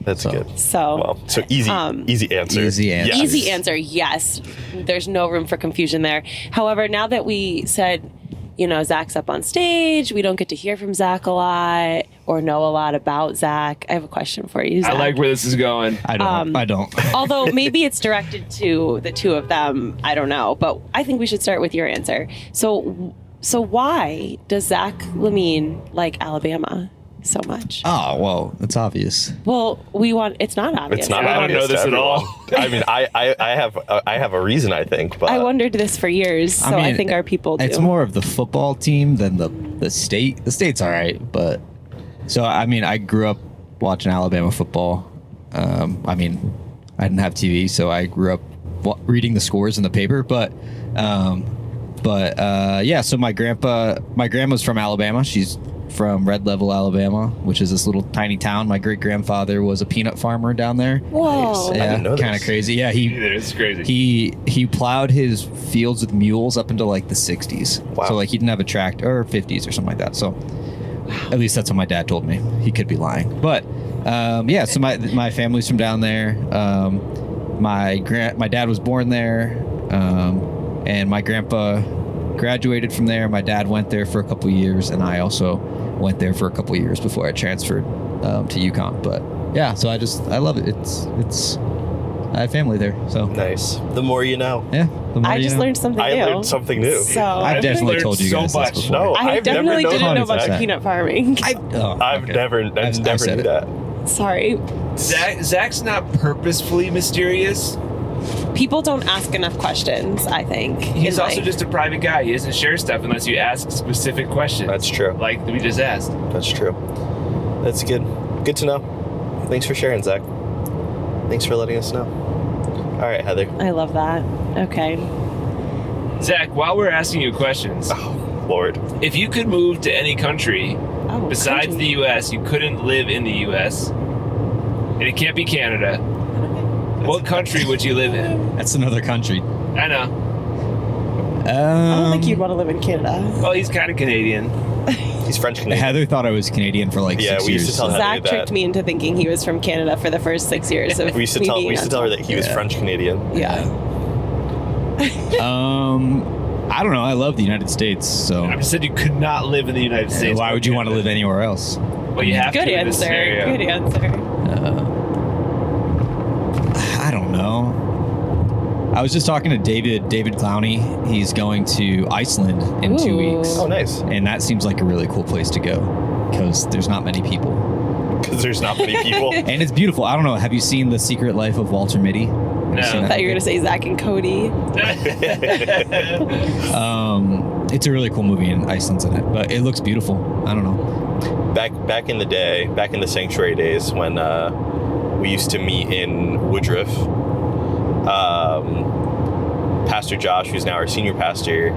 That's good. So, Well, so easy answer. Easy answer. Yes. easy answer, yes. There's no room for confusion there. However, now that we said, Zach's up on stage, we don't get to hear from Zach a lot or know a lot about Zach. I have a question for you, Zach. I like where this is going. I don't. Although maybe it's directed to the two of them. I don't know. But I think we should start with your answer. So why does Zach Lamine like Alabama? so much? Oh, well, it's obvious. Well, it's not obvious. It's not I don't obvious know this to at all. everyone. I mean, I have a reason, I think, but I wondered this for years, so I think our people do. It's more of the football team than the state. The state's all right, but so I mean, I grew up watching Alabama football. I mean, I didn't have TV, so I grew up reading the scores in the paper. But yeah. So my grandma's from Alabama. She's from Red Level, Alabama, which is this little tiny town. My great grandfather was a peanut farmer down there. Whoa. I Yeah, didn't know kind of this. crazy. Yeah, It's crazy. he plowed his fields with mules up into like the 60s. Wow. So like he didn't have a tractor, or 50s or something like that. So at least that's what my dad told me. He could be lying, but yeah. So my family's from down there. My dad was born there, and my grandpa graduated from there. My dad went there for a couple years, and I also went there for a couple years before I transferred to UConn. But yeah, so I love it. It's I have family there, so nice. The more you know. yeah. The more I you just know. learned something I new. learned something new. So I've definitely learned told you so guys much. this before. No, I I've definitely never didn't know known about that. peanut farming. I've okay. never I've said knew it. that. Sorry. Zach's not purposefully mysterious. People don't ask enough questions, I think. He's in also life. just a private guy. He doesn't share stuff unless you ask specific questions. That's true. Like we just asked. That's true. That's good. Good to know. Thanks for sharing, Zach. Thanks for letting us know. All right, Heather. I love that. Okay. Zach, while we're asking you questions, Oh, Lord. if you could move to any country Oh, besides country. the U.S., you couldn't live in the U.S., and it can't be Canada, what country would you live in? That's another country. I know. I don't think you'd want to live in Canada. Well, he's kind of Canadian. He's French Canadian. Heather thought I was Canadian for like Yeah, 6 we years. used to tell Heather Zach that. tricked me into thinking he was from Canada for the first 6 years of We used to me tell being her that he was Yeah. French Canadian. Yeah. I don't know. I love the United States, so I just said you could not live in the United States. why would you want to live anywhere else? Well, you have Good to in this answer. scenario. Good answer. I don't know. I was just talking to David Clowney. He's going to Iceland in 2 Ooh. weeks. Oh, nice. And that seems like a really cool place to go because there's not many people. Because there's not many people. And it's beautiful. I don't know. Have you seen The Secret Life of Walter Mitty? Have you No. seen I that? thought you were going to say Zach and Cody. It's a really cool movie and Iceland's in it, but it looks beautiful. I don't know. Back in the day, back in the sanctuary days when we used to meet in Woodruff, Pastor Josh, who's now our senior pastor,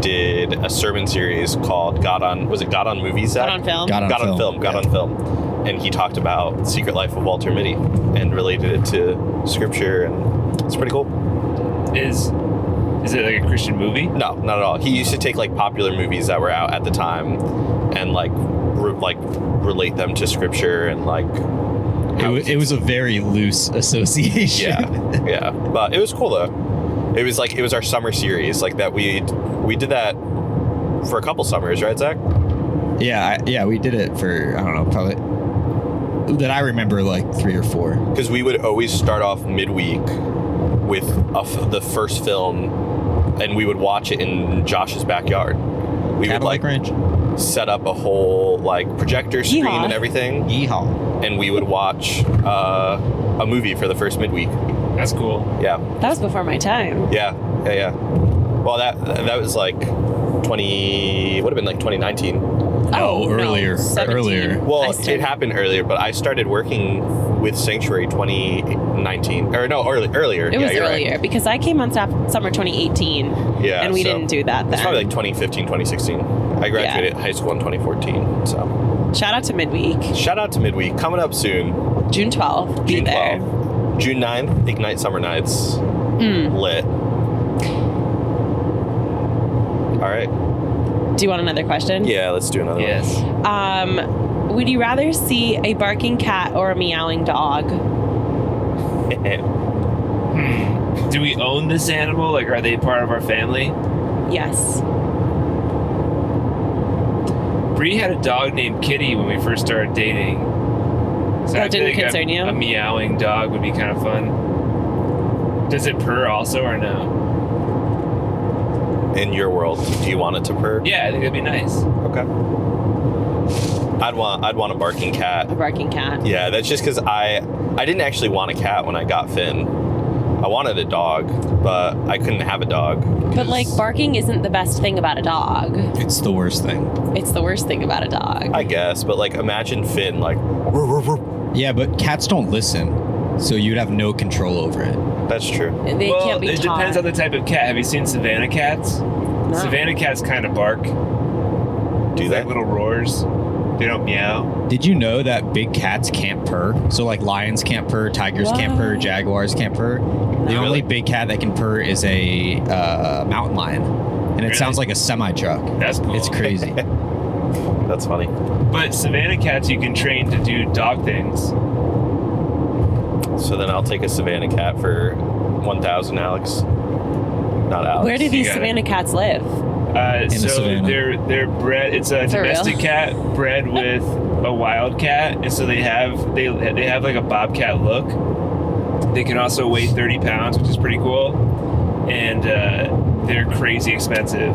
did a sermon series called God on Movies, Zach? Not on film. Got on film. God on Film. And he talked about The Secret Life of Walter Mitty and related it to scripture, and it's pretty cool. Is it like a Christian movie? No, not at all. He used to take like popular movies that were out at the time and like relate them to scripture and like It was a very loose association. yeah. But it was cool though. It was our summer series like that. We did that for a couple summers, right, Zach? Yeah, we did it for, I don't know, probably, that I remember like 3 or 4. Because we would always start off midweek with the first film, and we would watch it in Josh's backyard. We would Cadillac like Ranch. set up a whole like projector screen Yeehaw. and everything, Yeehaw. and we would watch a movie for the first midweek. That's cool. Yeah. That was before my time. Yeah. Well, that was like 2019. No, earlier. 17. Earlier. Well, I it started- happened earlier, but I started working with Sanctuary 2019, or no, earlier. It was you're earlier right. because I came on staff summer 2018. Yeah, And we so didn't do that then. It's probably like 2015, 2016. I graduated high school in 2014. So Shout out to midweek. shout out to midweek coming up soon. June 12th. Be June there. 12th, June 9th, Ignite Summer Nights. Lit. All right. Do you want another question? Yeah, let's do another Yes. Would you rather see a barking cat or a meowing dog? one. Do we own this animal? Like, are they part of our family? Yes. Bree had a dog named Kitty when we first started dating. So That I didn't think concern you? A meowing dog would be kind of fun. Does it purr also or no? In your world, do you want it to purr? Yeah, I think that'd be nice. Okay. I'd want a barking cat. A barking cat. Yeah, that's just because I didn't actually want a cat when I got Finn. I wanted a dog, but I couldn't have a dog. But like barking isn't the best thing about a dog. It's the worst thing. It's the worst thing about a dog. I guess, but like imagine Finn like. Yeah, but cats don't listen, so you'd have no control over it. That's true. They can't be it taught. depends on the type of cat. Have you seen Savannah cats? No. Savannah cats kind of bark. Do Like that? little roars. They don't meow. Did you know that big cats can't purr? So like lions can't purr, tigers can't purr, What? jaguars can't purr. The No. only big cat that can purr is a mountain lion, and it Really? sounds like a semi truck. That's cool. It's crazy. That's funny. But Savannah cats you can train to do dog things. So then I'll take a Savannah cat for 1,000, Alex. Not Alex. Where do these You got it. Savannah cats live? So savannah. they're bred. It's a For real? domestic cat bred with a wild cat, and so they have like a bobcat look. They can also weigh 30 pounds, which is pretty cool, and they're crazy expensive,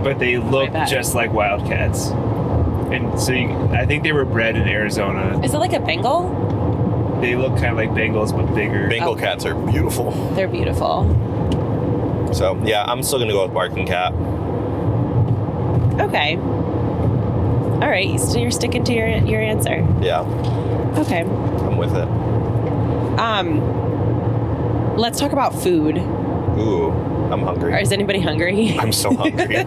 but they look bet. just like wildcats. And so I think they were bred in Arizona. Is it like a Bengal? They look kind of like Bengals but bigger. Bengal Oh. cats are beautiful. They're beautiful. So yeah, I'm still gonna go with barking cat. Okay. All right, so you're sticking to your answer. Yeah, Okay. I'm with it. Let's talk about food. Ooh, I'm hungry. Or is anybody hungry? I'm so hungry.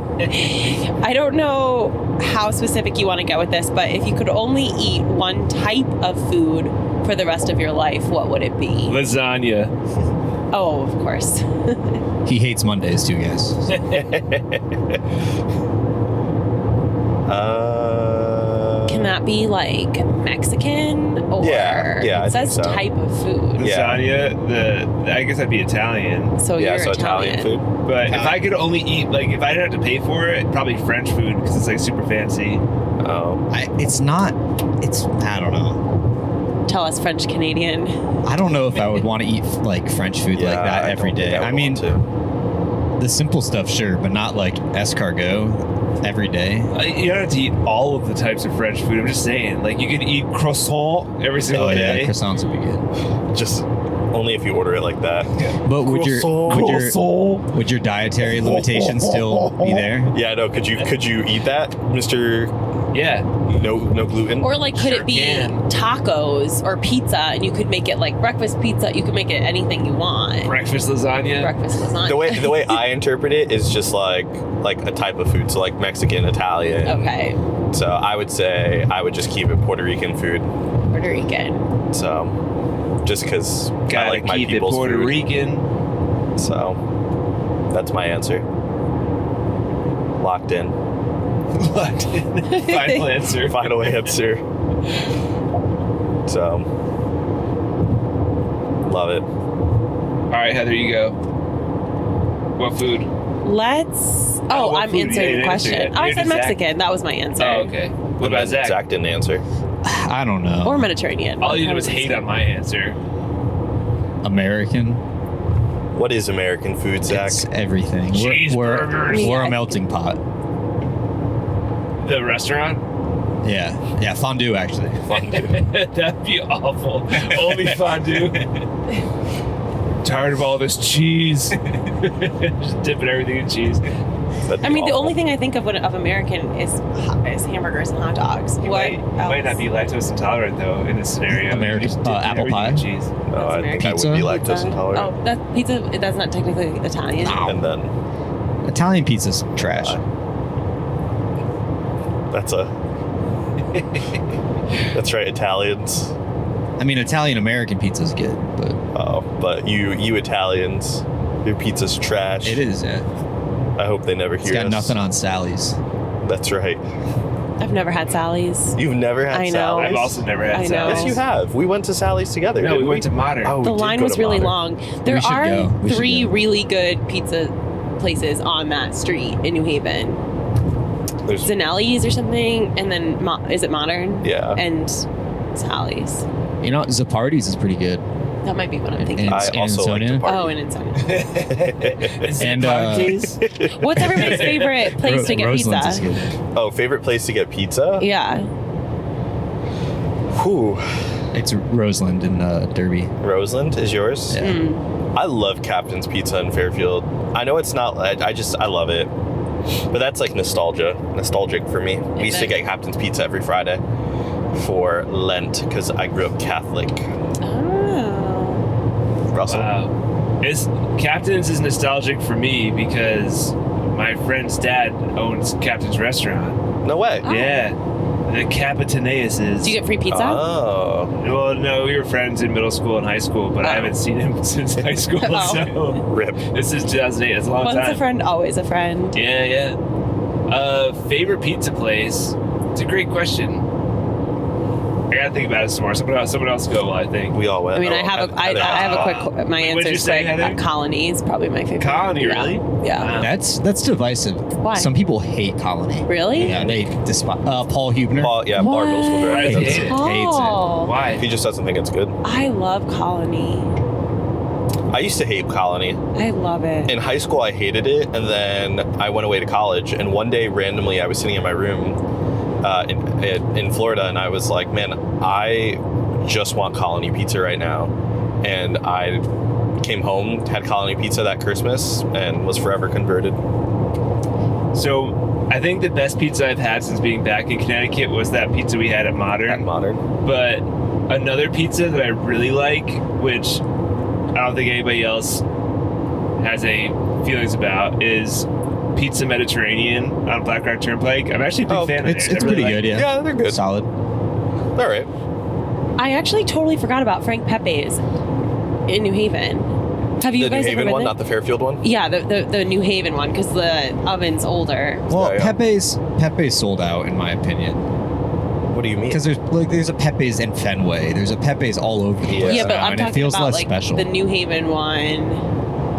I don't know how specific you want to get with this, but if you could only eat one type of food for the rest of your life, what would it be? Lasagna. Oh, of course. He hates Mondays too, guys. Can that be like Mexican or Yeah, I it think says so. type of food. Yeah. Lasagna. I guess that'd be Italian. So Yeah, you're so Italian food. But if I could only eat, like, if I didn't have to pay for it, probably French food because it's like super fancy. Oh, I don't know. Tell us French Canadian. I don't know if I would want to eat like French food like that every day. I mean, the simple stuff, sure, but not like escargot every day. You don't have to eat all of the types of French food. I'm just saying, like, you could eat croissant every single Oh yeah, day. croissants would be good. just only if you order it like that. But would your dietary limitations still be there? Yeah, no. Could you eat that, Mr. Yeah. No gluten? Or like, could Sure it be can. tacos or pizza, and you could make it like breakfast pizza? You could make it anything you want. Breakfast lasagna. Breakfast lasagna. the way I interpret it is just like a type of food, so like Mexican, Italian. Okay, So I would say I would just keep it Puerto Rican food. Puerto Rican. So just because I Gotta like my keep it people's Puerto food. Rican. So that's my answer. Locked in. Locked in. Final answer. Final answer. So love it. All right, Heather, you go. What food? Let's. Oh, what I'm food? You answering didn't the answer question. yet. Oh, I You're said just Zach. Mexican. That was my answer. Oh, okay. What about And then Zach? didn't answer. I don't know. Or Mediterranean. All you did was hate on my answer. American. What is American food, Zach? It's everything. Cheeseburgers. We're Yeah. a melting pot. The restaurant? Yeah, fondue actually. That'd be awful. Only fondue. Tired of all this cheese. Just dipping everything in cheese. That'd be I mean, the awful. only thing I think of of American is hamburgers and hot dogs. You What might not else? be lactose intolerant though in this scenario. American- You just dip apple everything pie? in cheese. No, I think I would Pizza? be lactose intolerant. Oh, that pizza. That's not technically Italian. And then Italian pizza's trash. that's that's right, Italians. I mean, Italian American pizza's good, but But you Italians, your pizza's trash. it is. Yeah. I hope they never It's hear got us. nothing on Sally's. That's right. I've never had Sally's. You've never had I know. Sally's? I've also never had I know. salad. Yes, you have. We went to Sally's together. No, we didn't went to Modern. Oh, we The did line go was to really Modern. long. There We should are go. We should 3 go. really good pizza places on that street in New Haven. There's, Zanelli's or something, and then is it Modern? yeah. And Sally's. You know, Zapardi's is pretty good. That might be what I'm thinking. And- I also like to Ansonia? party. Oh, and Insomnia. And, What's everybody's favorite place to get Roseland's is pizza? good. Oh, favorite place to get pizza? Yeah. Whew. It's Roseland in Derby. Roseland is yours? Yeah. I love Captain's Pizza in Fairfield. I know it's not, I love it. But that's like nostalgic for me. We used to get Captain's Pizza every Friday for Lent because I grew up Catholic. Oh. Russell? Captain's is nostalgic for me because my friend's dad owns Captain's Restaurant. No way. Oh. Yeah. The Capitaneouses. Do you get free pizza? Oh. Well, no, we were friends in middle school and high school, but I haven't seen him since high school. Oh. So Rip. this is 2008. That's a long Once time. a friend, always a friend. Yeah. Favorite pizza place? It's a great question. I gotta think about it some more. Someone else go while I think. We all went. I mean, I have a quick. My What'd answer you is say, quick. Heather? Colony is probably my favorite. Colony, Yeah. really? Yeah. Wow. That's divisive. Why? Some people hate Colony. Really? Yeah, they despise Paul Huebner. Paul, yeah, Paul, our middle school Why director. does he hate it? Hates it. Oh. Why? He just doesn't think it's good. I love Colony. I used to hate Colony. I love it. In high school, I hated it, and then I went away to college. And one day, randomly, I was sitting in my room in Florida, and I was like, "Man, I just want Colony pizza right now." And I came home, had Colony pizza that Christmas, and was forever converted. So I think the best pizza I've had since being back in Connecticut was that pizza we had at Modern. At Modern. But another pizza that I really like, which I don't think anybody else has any feelings about, is Pizza Mediterranean on Black Rock Turnpike. I'm actually a big fan of It's theirs. I pretty really good, like yeah. Yeah, they're good. Solid. All right. I actually totally forgot about Frank Pepe's in New Haven. Have you The New guys ever Haven been one, there? not the Fairfield one? Yeah, the New Haven one because the oven's older. Well, Yeah. Pepe's sold out in my opinion. What do you mean? Because there's a Pepe's in Fenway. There's a Pepe's all over the place Yeah, but now, I'm and it talking feels about less like special. the New Haven one.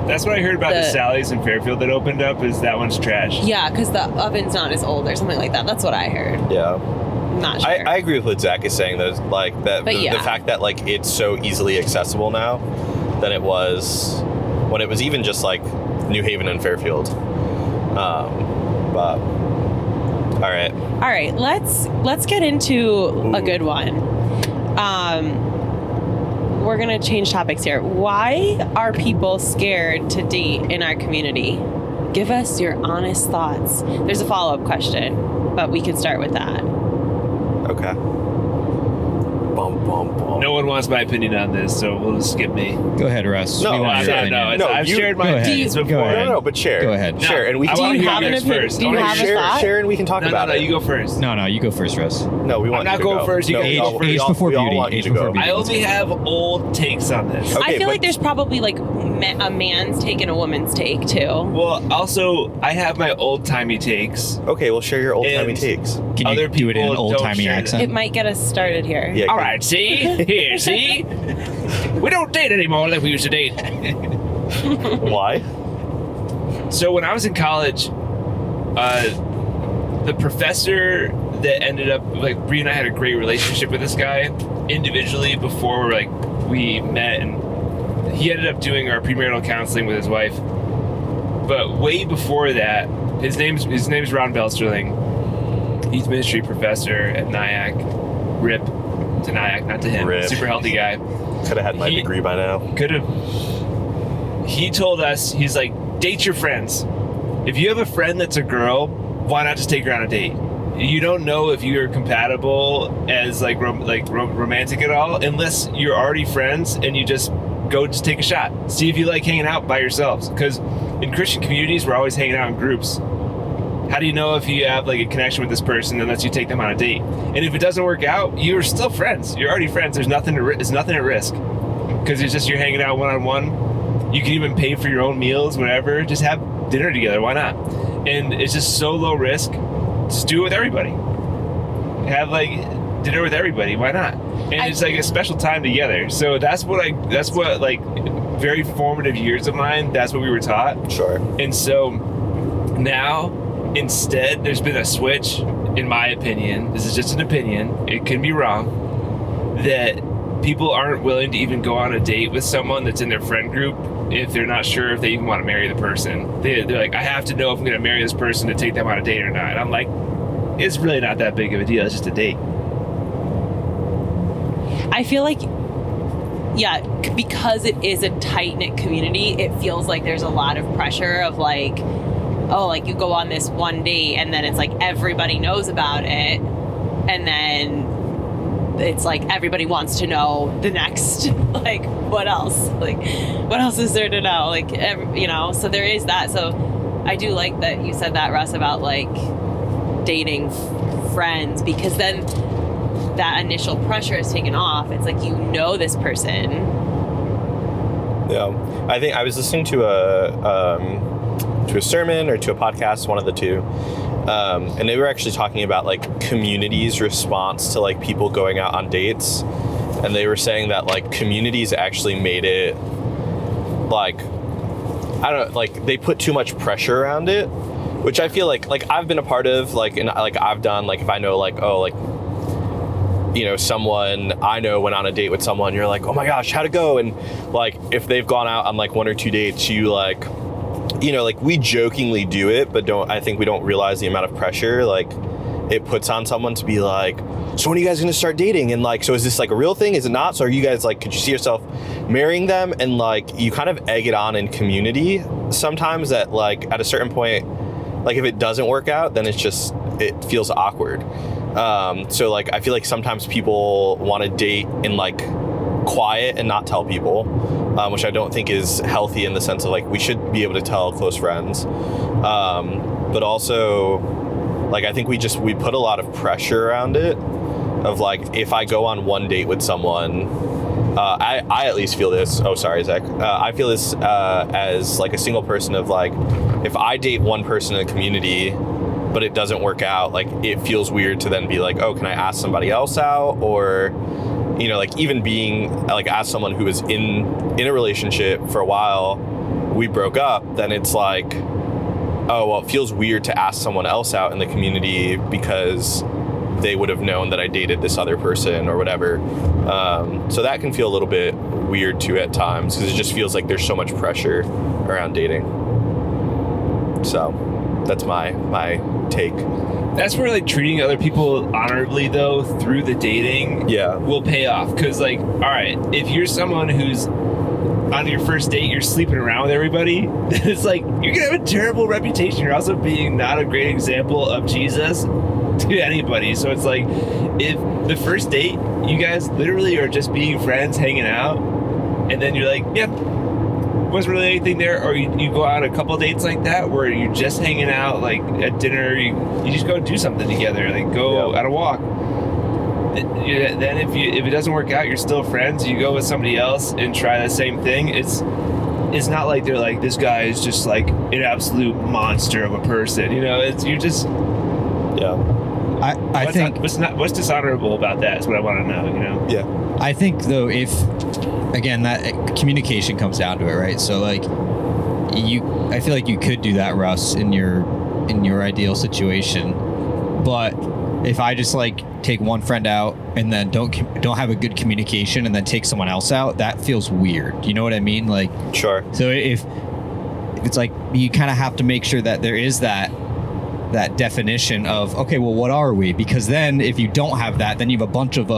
That's what I heard about the The- Sally's in Fairfield that opened up, is that one's trash. Yeah, because the oven's not as old or something like that. That's what I heard. Yeah. I'm not sure. I agree with what Zach is saying. That like that But the yeah. fact that like it's so easily accessible now than it was when it was even just like New Haven and Fairfield. But all right. All right, let's get into a good one. We're gonna change topics here. Why are people scared to date in our community? Give us your honest thoughts. There's a follow-up question, but we can start with that. Okay. Bum, bum, bum. No one wants my opinion on this, so we'll just skip me. Go ahead, Russ. No, We want your opinion. No, No, I've you- shared my Go ahead. opinions Go before. ahead. No, but share. Go ahead. Share, and we I can wanna Do you hear have an yours opinion? first. Do you I wanna have a hear- thought? share, and we can talk No, about no, it. you go first. No, you go first, Russ. No, we want I'm not you to going go. first, you No, guys we go all- first. we Age all- before we all beauty. want you Age to before go. beauty. I only have old takes on this. Okay, I feel but- like there's probably like a man's take and a woman's take too. Well, also, I have my old-timey takes. Okay, well, share your old timey And- takes. Can you Other do it in an people old don't timey share that. accent? It might get us started here. Yeah. All right, see? Here, see? We don't date anymore like we used to date. Why? So when I was in college, the professor that ended up, like, Bree and I had a great relationship with this guy individually before, like, we met, and he ended up doing our premarital counseling with his wife. But way before that, his name's Ron Belsterling. He's ministry professor at Nyack. RIP to Nyack, not to him. Rip. Super healthy guy. Could have had my He- degree by now. Could have. He told us, he's like, date your friends. If you have a friend that's a girl, why not just take her on a date? You don't know if you're compatible as like romantic at all unless you're already friends and you just take a shot. See if you like hanging out by yourselves. Because in Christian communities, we're always hanging out in groups. How do you know if you have like a connection with this person unless you take them on a date? And if it doesn't work out, you're still friends. You're already friends. There's nothing at risk. Because it's just you're hanging out one-on-one. You can even pay for your own meals, whatever. Just have dinner together. Why not? And it's just so low risk. Just do it with everybody. Have like dinner with everybody. Why not? And it's like a special time together. So that's what like very formative years of mine. That's what we were taught. Sure. And so now, instead, there's been a switch, in my opinion. This is just an opinion. It can be wrong. That people aren't willing to even go on a date with someone that's in their friend group if they're not sure if they even want to marry the person. They're like, I have to know if I'm going to marry this person to take them on a date or not. And I'm like, it's really not that big of a deal. It's just a date. I feel like, yeah, because it is a tight-knit community, it feels like there's a lot of pressure of like, oh, like you go on this one date and then it's like everybody knows about it, and then it's like everybody wants to know the next, like, what else? Like, what else is there to know? Like, so there is that. So I do like that you said that, Russ, about like dating friends, because then that initial pressure is taken off. It's like, you know this person. Yeah. I think I was listening to a sermon or to a podcast, one of the two. And they were actually talking about like community's response to like people going out on dates. And they were saying that like communities actually made it like, I don't know, like they put too much pressure around it, which I feel like I've been a part of, like, and like I've done, like if I know like, oh, like, you know, someone I know went on a date with someone, you're like, oh my gosh, how'd it go? And like, if they've gone out on like 1 or 2 dates, you like, you know, like we jokingly do it, but I think we don't realize the amount of pressure like it puts on someone to be like, so when are you guys gonna start dating? And like, so is this like a real thing? Is it not? So are you guys like, could you see yourself marrying them? And like, you kind of egg it on in community sometimes that like at a certain point, like if it doesn't work out, then it feels awkward. So like, I feel like sometimes people want to date in like quiet and not tell people, which I don't think is healthy in the sense of like, we should be able to tell close friends. But also like, I think we put a lot of pressure around it of like, if I go on one date with someone, I at least feel this. Oh, sorry, Zach. I feel this as like a single person of like, if I date one person in the community, but it doesn't work out, like it feels weird to then be like, oh, can I ask somebody else out? Or, you know, like even being like, as someone who was in a relationship for a while, we broke up, then it's like, oh, well, it feels weird to ask someone else out in the community because they would have known that I dated this other person or whatever. So that can feel a little bit weird too at times, because it just feels like there's so much pressure around dating. So that's my take. That's where like treating other people honorably though through the dating will pay off. Because like, all right, if you're someone who's on your first date, you're sleeping around with everybody, then it's like, you're gonna have a terrible reputation. You're also being not a great example of Jesus to anybody. So it's like, if the first date, you guys literally are just being friends, hanging out, and then you're like, yep, wasn't really anything there, or you go out a couple dates like that where you're just hanging out, like at dinner, you just go do something together, like go on a walk. Then if it doesn't work out, you're still friends, you go with somebody else and try the same thing. It's not like they're like, this guy is just like an absolute monster of a person, you know. You're just I think what's dishonorable about that is what I want to know, you know. Yeah, I think though, if again that communication comes down to it, right? So like I feel like you could do that, Russ, in your ideal situation, but if I just like take one friend out and then don't have a good communication and then take someone else out, that feels weird. You know what I mean? Like, sure. So if it's like, you kind of have to make sure that there is that definition of, okay, well, what are we? Because then if you don't have that, then you have a bunch of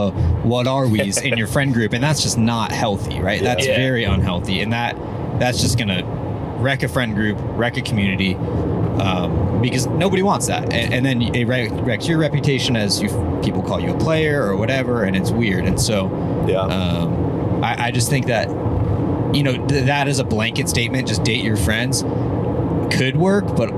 what are we's in your friend group, and that's just not healthy, right? Yeah. That's very unhealthy, and that's just gonna wreck a friend group, wreck a community, because nobody wants that, and then it wrecks your reputation as people call you a player or whatever, and it's weird. And so I just think that, you know, that is a blanket statement, just date your friends, could work, but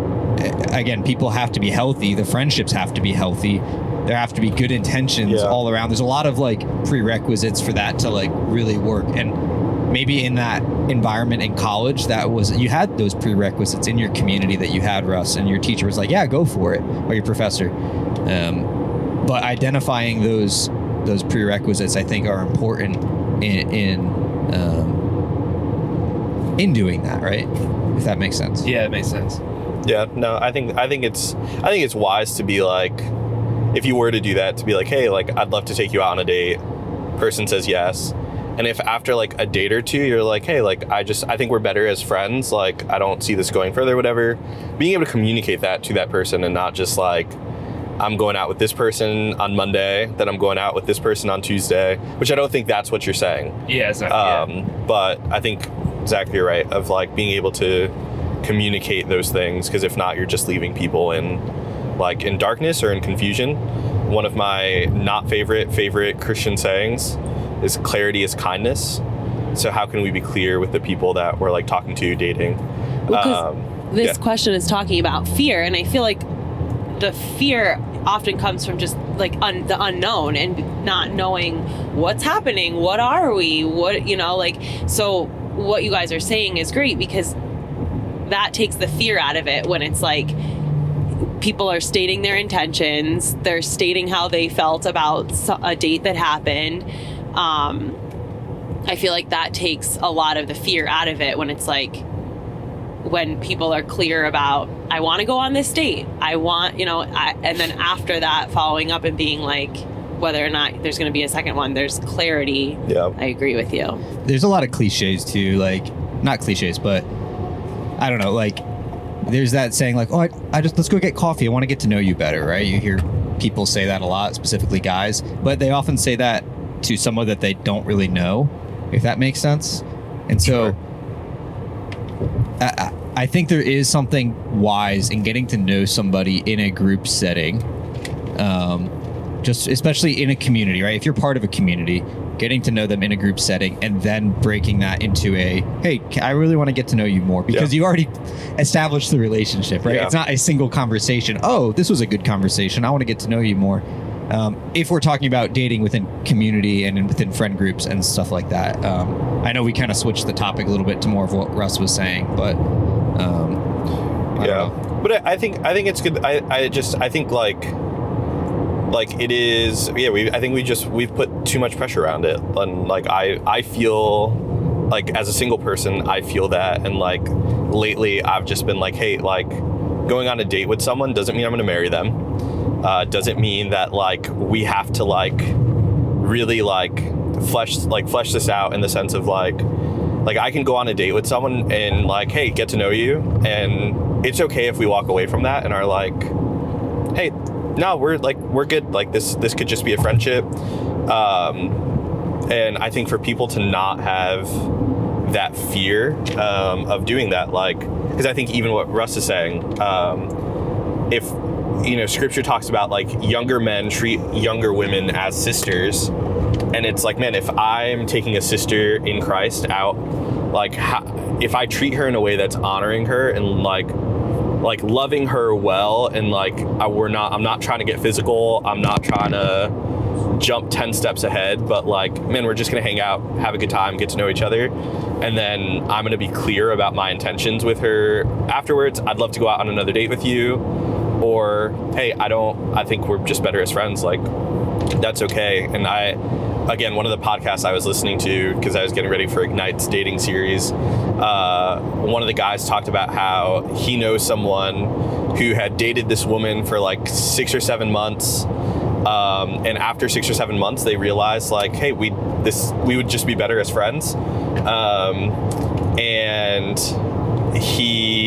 again, people have to be healthy, the friendships have to be healthy, there have to be good intentions all around. There's a lot of like prerequisites for that to like really work. And maybe in that environment in college, you had those prerequisites in your community that you had, Russ, and your teacher was like, yeah, go for it, or your professor. But identifying those prerequisites, I think, are important in doing that, right? If that makes sense. Yeah, it makes sense. Yeah, no, I think it's wise to be like, if you were to do that, to be like, hey, like, I'd love to take you out on a date. Person says yes. And if after like a date or two, you're like, hey, like, I think we're better as friends. Like, I don't see this going further, whatever. Being able to communicate that to that person and not just like, I'm going out with this person on Monday, then I'm going out with this person on Tuesday, which I don't think that's what you're saying. Yeah, it's not, But I think exactly you're right of like being able to communicate those things, because if not, you're just leaving people in darkness or in confusion. One of my not favorite Christian sayings is clarity is kindness. So how can we be clear with the people that we're like talking to, dating? This question is talking about fear, and I feel like the fear often comes from just like the unknown and not knowing what's happening. What are we? What, so what you guys are saying is great, because that takes the fear out of it when it's like people are stating their intentions, they're stating how they felt about a date that happened. I feel like that takes a lot of the fear out of it when it's like, when people are clear about, I want to go on this date. I want, and then after that, following up and being like, whether or not there's going to be a second one, there's clarity. Yeah. I agree with you. There's a lot of cliches too, like, not cliches, but I don't know, like, there's that saying like, oh, let's go get coffee. I want to get to know you better, right? You hear people say that a lot, specifically guys, but they often say that to someone that they don't really know, if that makes sense. And so I think there is something wise in getting to know somebody in a group setting, just especially in a community, right? If you're part of a community, getting to know them in a group setting and then breaking that into hey, I really want to get to know you more, because you already established the relationship, right? It's not a single conversation. Oh, this was a good conversation. I want to get to know you more. If we're talking about dating within community and within friend groups and stuff like that. I know we kind of switched the topic a little bit to more of what Russ was saying, but I don't know. But I think it's good. I think like it is. Yeah, we've put too much pressure around it, and like I feel like as a single person, I feel that, and like lately I've just been like, hey, like going on a date with someone doesn't mean I'm going to marry them. Doesn't mean that like we have to like really like flesh this out in the sense of like I can go on a date with someone and like, hey, get to know you, and it's okay if we walk away from that and are like, hey, no, we're good, like this could just be a friendship. And I think for people to not have that fear of doing that, like, because I think even what Russ is saying, if scripture talks about like younger men treat younger women as sisters, and it's like, man, if I'm taking a sister in Christ out, like if I treat her in a way that's honoring her and like loving her well, and like I'm not trying to get physical, I'm not trying to jump 10 steps ahead, but like, man, we're just gonna hang out, have a good time, get to know each other, and then I'm gonna be clear about my intentions with her afterwards. I'd love to go out on another date with you, or hey, I think we're just better as friends, like that's okay. And again, one of the podcasts I was listening to, because I was getting ready for Ignite's dating series, one of the guys talked about how he knows someone who had dated this woman for like 6 or 7 months, and after 6 or 7 months they realized like, hey, we would just be better as friends, and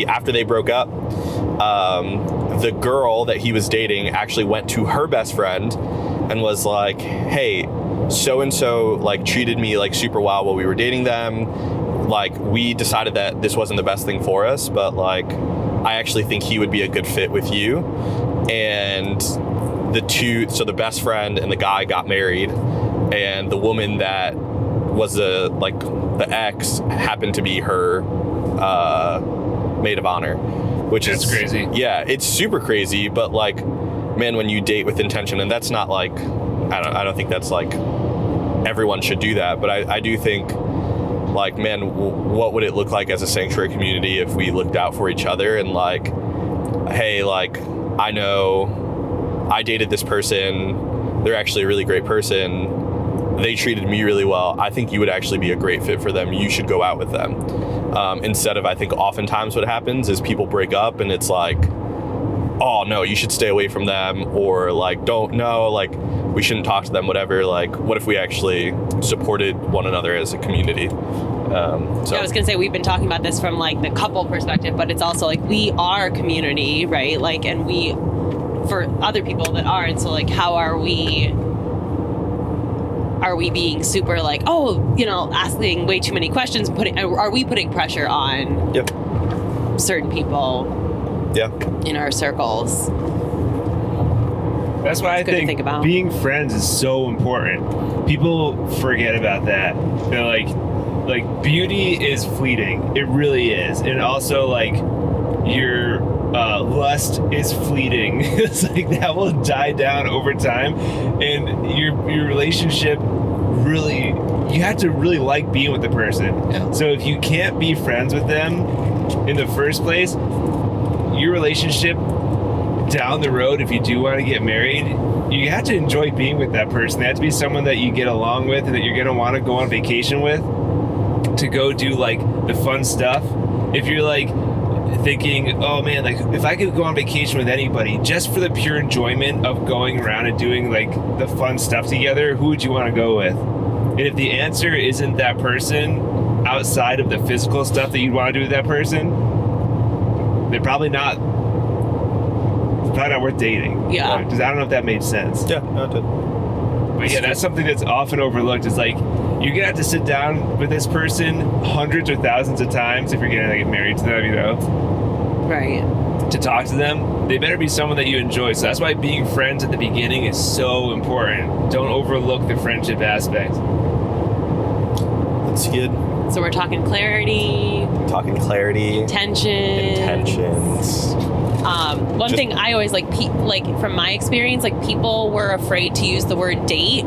after they broke up, the girl that he was dating actually went to her best friend and was like, hey, so-and-so like treated me like super well while we were dating them. Like, we decided that this wasn't the best thing for us, but like, I actually think he would be a good fit with you. And the best friend and the guy got married, and the woman that was the ex happened to be her maid of honor, which is crazy. Yeah, it's super crazy. But like, man, when you date with intention, and that's not like, I don't think that's like everyone should do that, but I do think like, man, what would it look like as a sanctuary community if we looked out for each other and like, hey, like, I know I dated this person, they're actually a really great person, they treated me really well, I think you would actually be a great fit for them, you should go out with them. Instead of, I think oftentimes what happens is people break up and it's like, oh no, you should stay away from them, or like, don't know, like we shouldn't talk to them, whatever. Like, what if we actually supported one another as a community? So I was gonna say, we've been talking about this from like the couple perspective, but it's also like we are a community, right? Like, and we for other people that aren't. So like, how are we being super like, oh, you know, asking way too many questions, are we putting pressure on certain people in our circles? That's why I think about. Being friends is so important. People forget about that. They're like beauty is fleeting. It really is. And also like your lust is fleeting. It's like that will die down over time, and your relationship really, you have to really like being with the person. Yeah. So if you can't be friends with them in the first place, your relationship down the road, if you do want to get married, you have to enjoy being with that person. They have to be someone that you get along with and that you're going to want to go on vacation with, to go do like the fun stuff. If you're like thinking, oh man, like if I could go on vacation with anybody just for the pure enjoyment of going around and doing like the fun stuff together, who would you want to go with? And if the answer isn't that person outside of the physical stuff that you'd want to do with that person, they're probably not worth dating. Yeah. Because I don't know if that made sense. Yeah, no, it did. But yeah, that's something that's often overlooked. It's like, you're gonna have to sit down with this person hundreds or thousands of times if you're gonna get married to them, you know? Right. To talk to them, they better be someone that you enjoy. So that's why being friends at the beginning is so important. Don't overlook the friendship aspect. That's good. So we're talking clarity. Intentions. One thing I always like from my experience, like people were afraid to use the word date,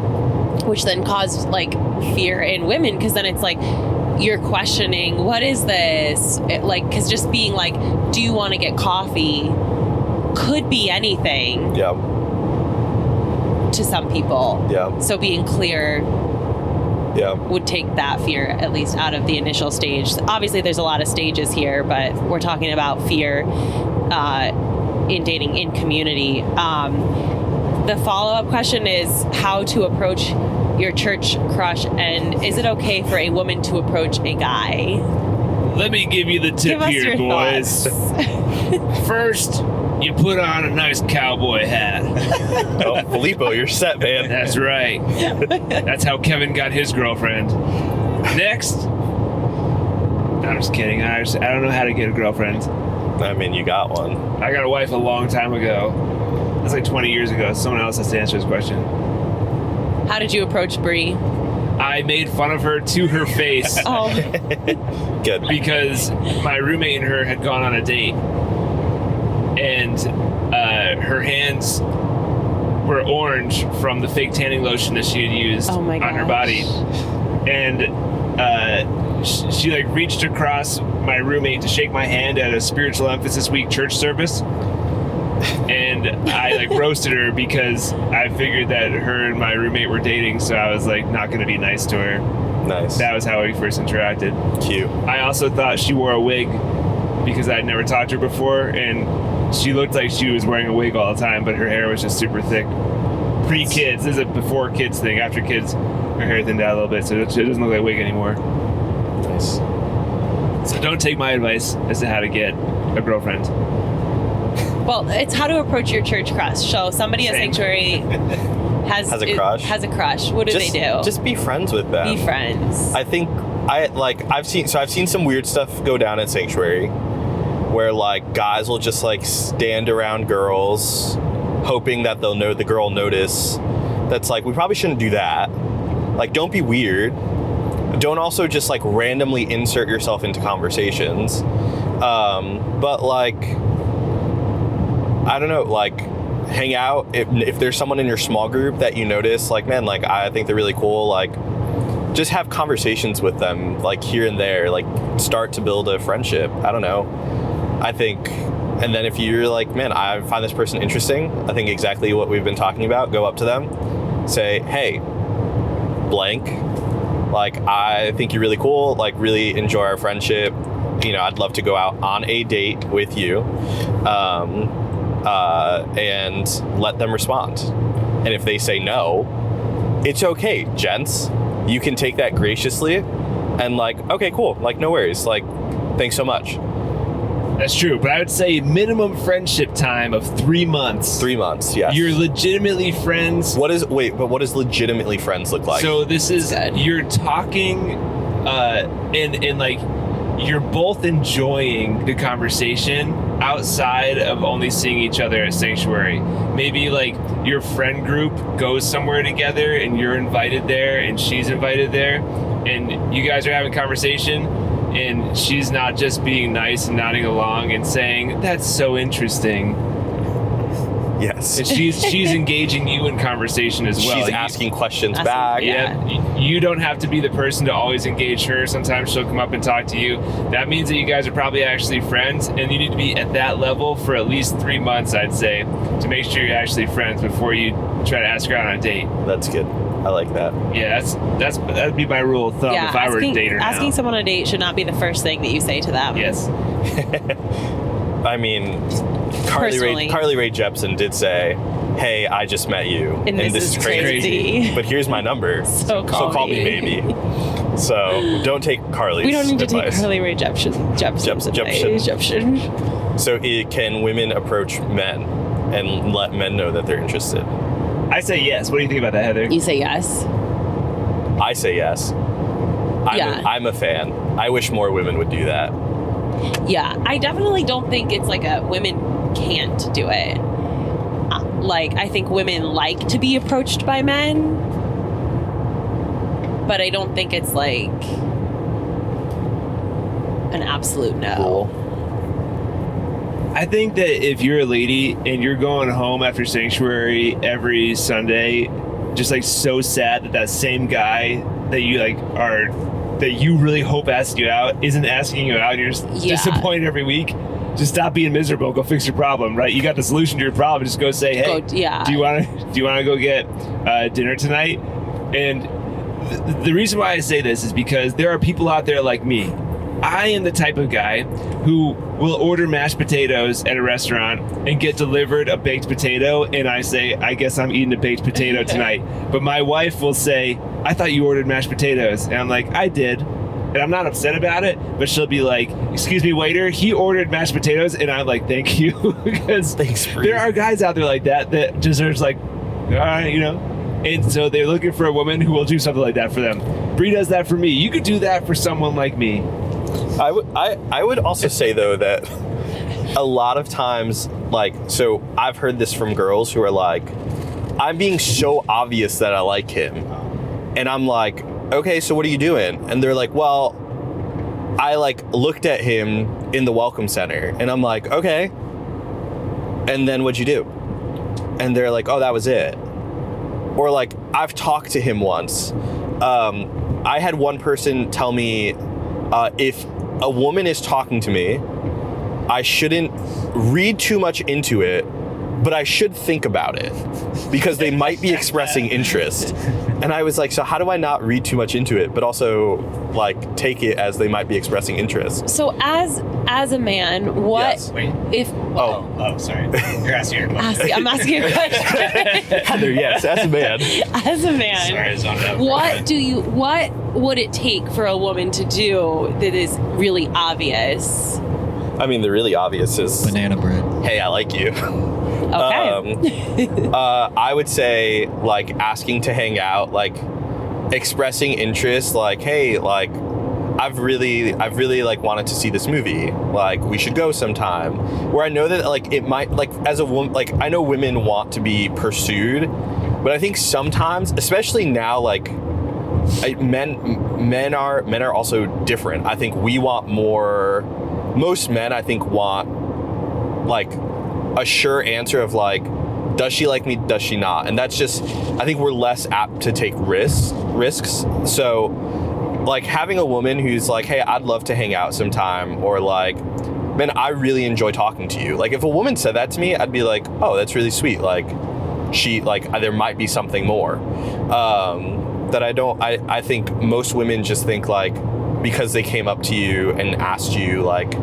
which then caused like fear in women, because then it's like you're questioning, what is this? Because just being like, do you want to get coffee could be anything. Yeah. To some people. Yeah. So being clear would take that fear at least out of the initial stage. Obviously there's a lot of stages here, but we're talking about fear in dating in community. The follow-up question is how to approach your church crush, and is it okay for a woman to approach a guy? Let me give you the tip here, boys. First, you put on a nice cowboy hat. Oh, Filippo, you're set, man. That's right. That's how Kevin got his girlfriend. Next, I'm just kidding. I don't know how to get a girlfriend. I mean, you got one. I got a wife a long time ago. That's like 20 years ago. Someone else has to answer this question. How did you approach Bree? I made fun of her to her face. Oh. Good. Because my roommate and her had gone on a date. And her hands were orange from the fake tanning lotion that she had used on her body. And she like reached across my roommate to shake my hand at a Spiritual Emphasis Week church service. And I like roasted her because I figured that her and my roommate were dating, so I was like not going to be nice to her. Nice. That was how we first interacted. Cute. I also thought she wore a wig because I'd never talked to her before, and she looked like she was wearing a wig all the time, but her hair was just super thick. Pre-kids. This is a before kids thing. After kids, her hair thinned out a little bit, so it doesn't look like a wig anymore. Nice. So don't take my advice as to how to get a girlfriend. Well, it's how to approach your church crush. So somebody at Sanctuary has a crush. What do they do? Just be friends with them. Be friends. I think I've seen some weird stuff go down at Sanctuary where like guys will just like stand around girls hoping that the girl notice. That's like, we probably shouldn't do that. Like, don't be weird. Don't also just like randomly insert yourself into conversations. But like, I don't know, like hang out. If there's someone in your small group that you notice, like, man, like I think they're really cool, like just have conversations with them, like here and there, like start to build a friendship. I don't know. I think, and then if you're like, man, I find this person interesting, I think exactly what we've been talking about, go up to them, say, hey, blank, like I think you're really cool, like really enjoy our friendship. You know, I'd love to go out on a date with you. And let them respond. And if they say no, it's okay, gents. You can take that graciously and like, okay, cool. Like, no worries. Like, thanks so much. That's true, but I would say minimum friendship time of 3 months. 3 months, yes. You're legitimately friends. What does legitimately friends look like? So this is, Good. you're talking, and like, you're both enjoying the conversation outside of only seeing each other at Sanctuary. Maybe like your friend group goes somewhere together and you're invited there and she's invited there and you guys are having conversation and she's not just being nice and nodding along and saying, that's so interesting. yes. And she's engaging you in conversation as well. She's asking questions Asking- back. yeah. You don't have to be the person to always engage her. Sometimes she'll come up and talk to you. That means that you guys are probably actually friends, and you need to be at that level for at least 3 months, I'd say, to make sure you're actually friends before you try to ask her out on a date. That's good. I like that. Yeah, that'd be my rule of thumb if I were to date her now. asking someone on a date should not be the first thing that you say to them. Yes. I mean, Personally. Carly Rae Jepsen did say, "Hey, I just met you, And this is crazy. But here's my number, So call me maybe." So don't take Carly's We don't need to advice. take Carly Rae Jepsen's advice. Jepsen. So can women approach men and let men know that they're interested? I say yes. What do you think about that, Heather? You say yes. I say yes. I'm a fan. I wish more women would do that. Yeah, I definitely don't think it's like a women can't do it. Like, I think women like to be approached by men, but I don't think it's like an absolute no. I think that if you're a lady and you're going home after Sanctuary every Sunday, just like so sad that same guy that you like that you really hope asks you out isn't asking you out, and you're just disappointed every week. Just stop being miserable. Go fix your problem, right? You got the solution to your problem. Just go say, "Hey, do you want to go get dinner tonight?" And the reason why I say this is because there are people out there like me. I am the type of guy who will order mashed potatoes at a restaurant and get delivered a baked potato, and I say, I guess I'm eating a baked potato tonight. But my wife will say, I thought you ordered mashed potatoes. And I'm like, I did. And I'm not upset about it, but she'll be like, excuse me, waiter, he ordered mashed potatoes. And I'm like, thank you. Because there are guys out there like that just are just like, all right, you know. And so they're looking for a woman who will do something like that for them. Bree does that for me. You could do that for someone like me. I would also say though that a lot of times, like, so I've heard this from girls who are like, I'm being so obvious that I like him, and I'm like, okay, so what are you doing? And they're like, well, I like looked at him in the welcome center, and I'm like, okay, and then what'd you do? And they're like, oh, that was it. Or like, I've talked to him once. I had one person tell me, if a woman is talking to me, I shouldn't read too much into it, but I should think about it because they might be expressing interest. And I was like, so how do I not read too much into it, but also like take it as they might be expressing interest? So as a man, what Yes. if? Oh, sorry. You're asking your question. I'm asking a question. Heather, yes, as a man. As a man, Sorry, I zoned out. what would it take for a woman to do that is really obvious? I mean, the really obvious is, Banana bread. hey, I like you. Okay. I would say like asking to hang out, like expressing interest, like, hey, like I've really like wanted to see this movie. Like we should go sometime. Where I know that like it might, like as a woman, like I know women want to be pursued, but I think sometimes, especially now, like men are also different. I think we want more. Most men, I think, want like a sure answer of like, does she like me? Does she not? And that's just, I think we're less apt to take risks. So like having a woman who's like, hey, I'd love to hang out sometime, or like, man, I really enjoy talking to you. Like if a woman said that to me, I'd be like, oh, that's really sweet. Like she, like there might be something more that I think most women just think like, because they came up to you and asked you, like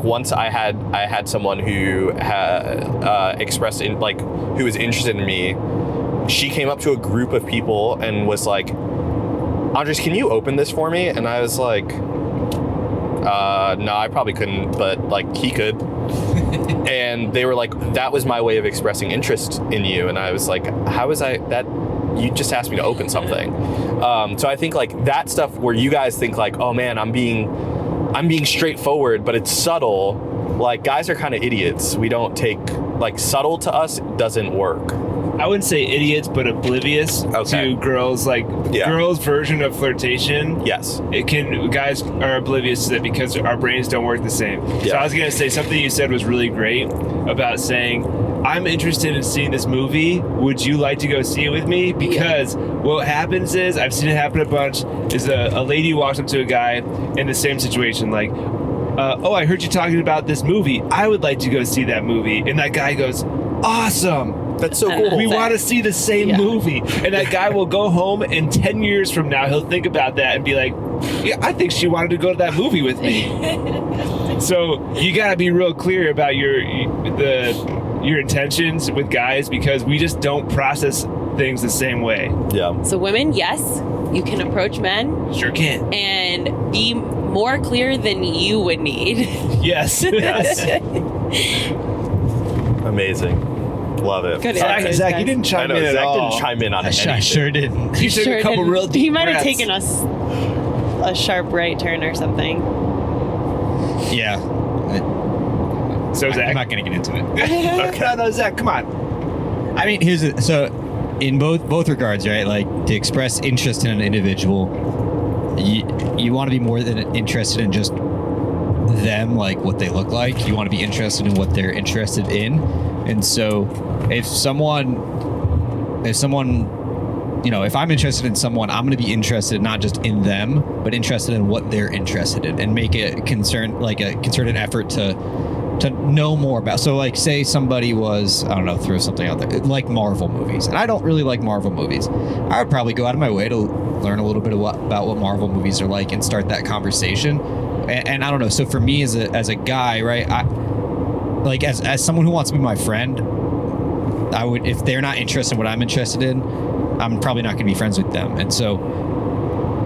once I had someone who had expressed in, like who was interested in me. She came up to a group of people and was like, Andres, can you open this for me? And I was like, No, I probably couldn't, but like he could. And they were like, that was my way of expressing interest in you. And I was like, how was I that? You just asked me to open something. So I think like that stuff where you guys think like, oh man, I'm being straightforward, but it's subtle. Like guys are kind of idiots. We don't take like subtle to us doesn't work. I wouldn't say idiots, but oblivious to girls, like girls' version of flirtation. Yes. Guys are oblivious to that because our brains don't work the same. Yeah. So I was going to say something you said was really great about saying, I'm interested in seeing this movie. Would you like to go see it with me? Because what happens is, I've seen it happen a bunch, is a lady walks up to a guy in the same situation, like, oh, I heard you talking about this movie. I would like to go see that movie. And that guy goes, awesome. That's so cool. We want to see the same movie. And that guy will go home and 10 years from now, he'll think about that and be like, yeah, I think she wanted to go to that movie with me. So you got to be real clear about your intentions with guys because we just don't process things the same way. Yeah. So women, yes, you can approach men. Sure can. And be more clear than you would need. Yes. Yes. Amazing. Love it. Good Zach, answers, you guys. didn't chime in at Zach all. didn't chime in on anything. I sure didn't. He took a couple didn't. real deep He might have breaths. taken us a sharp right turn or something. Yeah. So Zach. I'm not going to get into it. Okay. No, Zach, come on. I mean, so in both regards, right? Like to express interest in an individual, you want to be more than interested in just them, like what they look like. You want to be interested in what they're interested in. And so if someone, if I'm interested in someone, I'm going to be interested not just in them, but interested in what they're interested in, and make it a concerted effort to know more about. So like say somebody was, I don't know, throw something out there, like Marvel movies. And I don't really like Marvel movies. I would probably go out of my way to learn a little bit about what Marvel movies are like and start that conversation. And I don't know. So for me as a guy, right, as someone who wants to be my friend, I would, if they're not interested in what I'm interested in, I'm probably not going to be friends with them. And so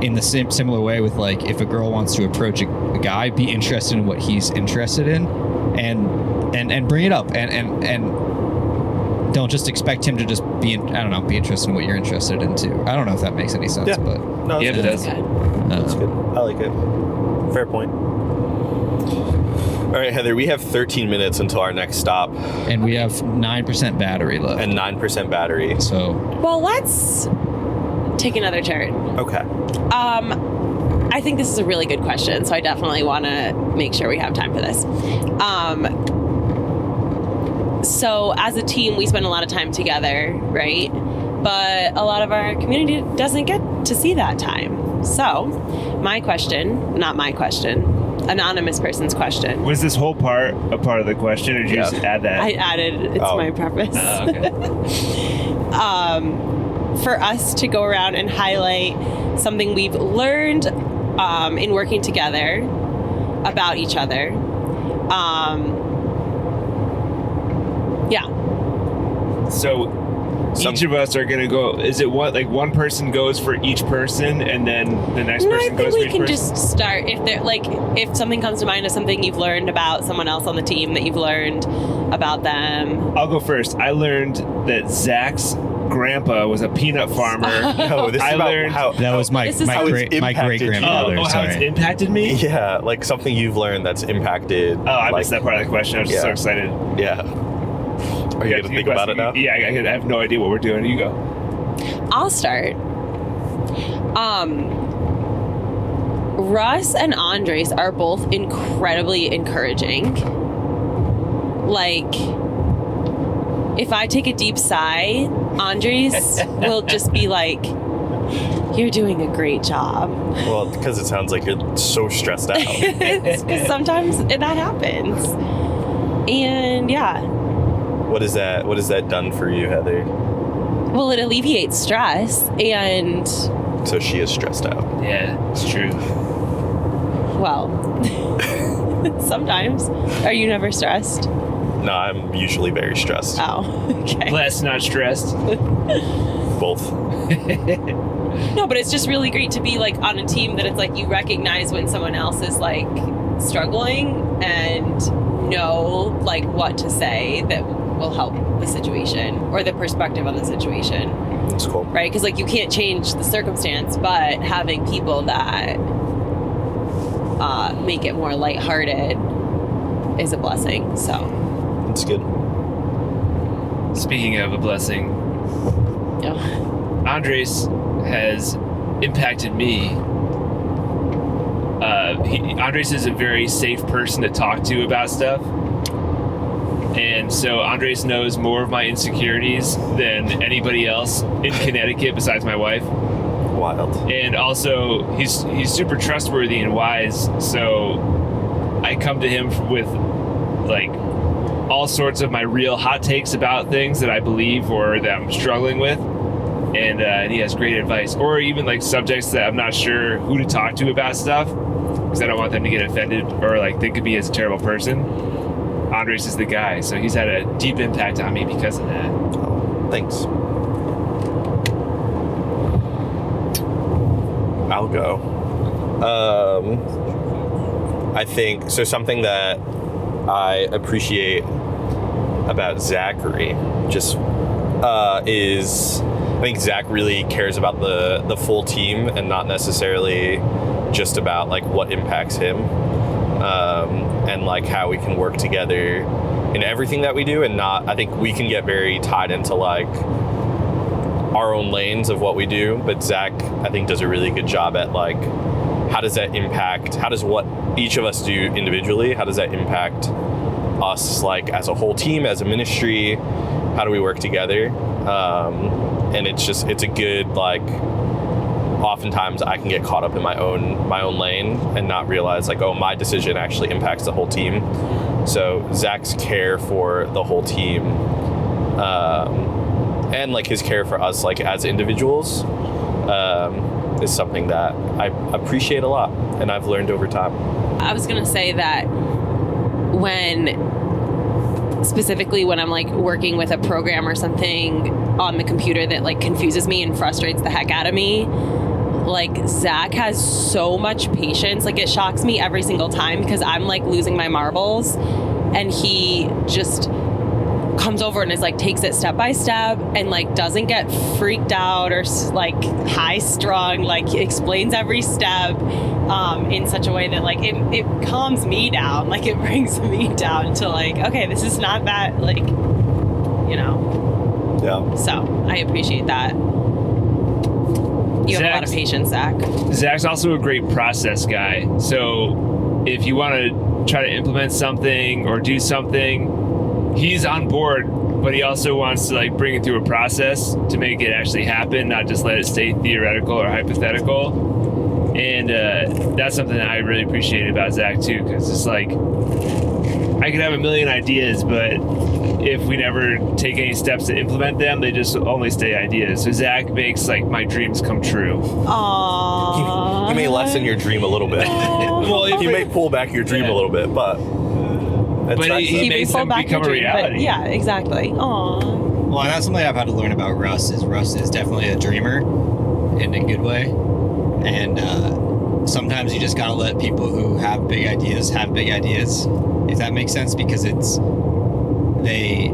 in the similar way with like, if a girl wants to approach a guy, be interested in what he's interested in and bring it up and don't just expect him to just be interested in what you're interested in too. I don't know if that makes any sense, but no, yeah, it does. That's good. I like it. Fair point. All right, Heather, we have 13 minutes until our next stop. And we have 9% battery left. And 9% battery. So. Well, let's take another turn. Okay. I think this is a really good question, so I definitely want to make sure we have time for this. So as a team, we spend a lot of time together, right? But a lot of our community doesn't get to see that time. So my question, not my question, anonymous person's question. Was this whole part a part of the question, or did you just add that? I added, it's my preface. Okay. For us to go around and highlight something we've learned in working together about each other. So each of us are going to go, is it one person goes for each person and then the next person goes for each person? I think we can just start if something comes to mind of something you've learned about someone else on the team that you've learned about them. I'll go first. I learned that Zach's grandpa was a peanut farmer. No, this is about how that was my great grandfather. How it's impacted me? Yeah, like something you've learned that's impacted. Oh, I missed that part of the question. I was just so excited. Yeah. Are you going to think about it now? Yeah, I have no idea what we're doing. You go. I'll start. Russ and Andres are both incredibly encouraging. Like, if I take a deep sigh, Andres will just be like, "You're doing a great job." Well, because it sounds like you're so stressed out. Because sometimes that happens. And yeah. What is that done for you, Heather? Well, it alleviates stress, and so she is stressed out. Yeah, it's true. Well, sometimes. Are you never stressed? No, I'm usually very stressed. Oh, okay. Less, not stressed. Both. No, but it's just really great to be like on a team that it's like you recognize when someone else is like struggling and know like what to say that will help the situation or the perspective on the situation. That's cool. Right? Because like you can't change the circumstance, but having people that make it more lighthearted is a blessing. So That's good. Speaking of a blessing, yeah. Andres has impacted me. Andres is a very safe person to talk to about stuff. And so Andres knows more of my insecurities than anybody else in Connecticut besides my wife. Wild. And also, he's super trustworthy and wise. So I come to him with like all sorts of my real hot takes about things that I believe or that I'm struggling with. And he has great advice, or even like subjects that I'm not sure who to talk to about stuff because I don't want them to get offended or like think of me as a terrible person. Andres is the guy, so he's had a deep impact on me because of that. Oh, thanks. I'll go. I think so. Something that I appreciate about Zachary just is I think Zach really cares about the full team and not necessarily just about like what impacts him. And like how we can work together in everything that we do, and not, I think we can get very tied into like our own lanes of what we do, but Zach, I think, does a really good job at like, how does that impact, how does what each of us do individually, how does that impact us like as a whole team, as a ministry, how do we work together? And it's a good, like, oftentimes I can get caught up in my own lane and not realize like, oh, my decision actually impacts the whole team. So Zach's care for the whole team, and like his care for us like as individuals, is something that I appreciate a lot and I've learned over time. I was gonna say that specifically when I'm like working with a program or something on the computer that like confuses me and frustrates the heck out of me, like Zach has so much patience. Like it shocks me every single time because I'm like losing my marbles and he just comes over and is like takes it step by step and like doesn't get freaked out or like high strung, like explains every step in such a way that like it calms me down, like it brings me down to like, okay, this is not that, like, you know. Yeah. So I appreciate that. You have a lot of patience, Zach. Zach's also a great process guy. So if you want to try to implement something or do something, he's on board, but he also wants to like bring it through a process to make it actually happen, not just let it stay theoretical or hypothetical. And that's something that I really appreciate about Zach too, because it's like I could have a million ideas, but if we never take any steps to implement them, they just only stay ideas. So Zach makes like my dreams come true. Aww. He may lessen your dream a little bit. Well, he may pull back your dream a little bit, but he makes them become a reality. Yeah, exactly. Aww. Well, and that's something I've had to learn about Russ is definitely a dreamer in a good way. And sometimes you just gotta let people who have big ideas, if that makes sense, because they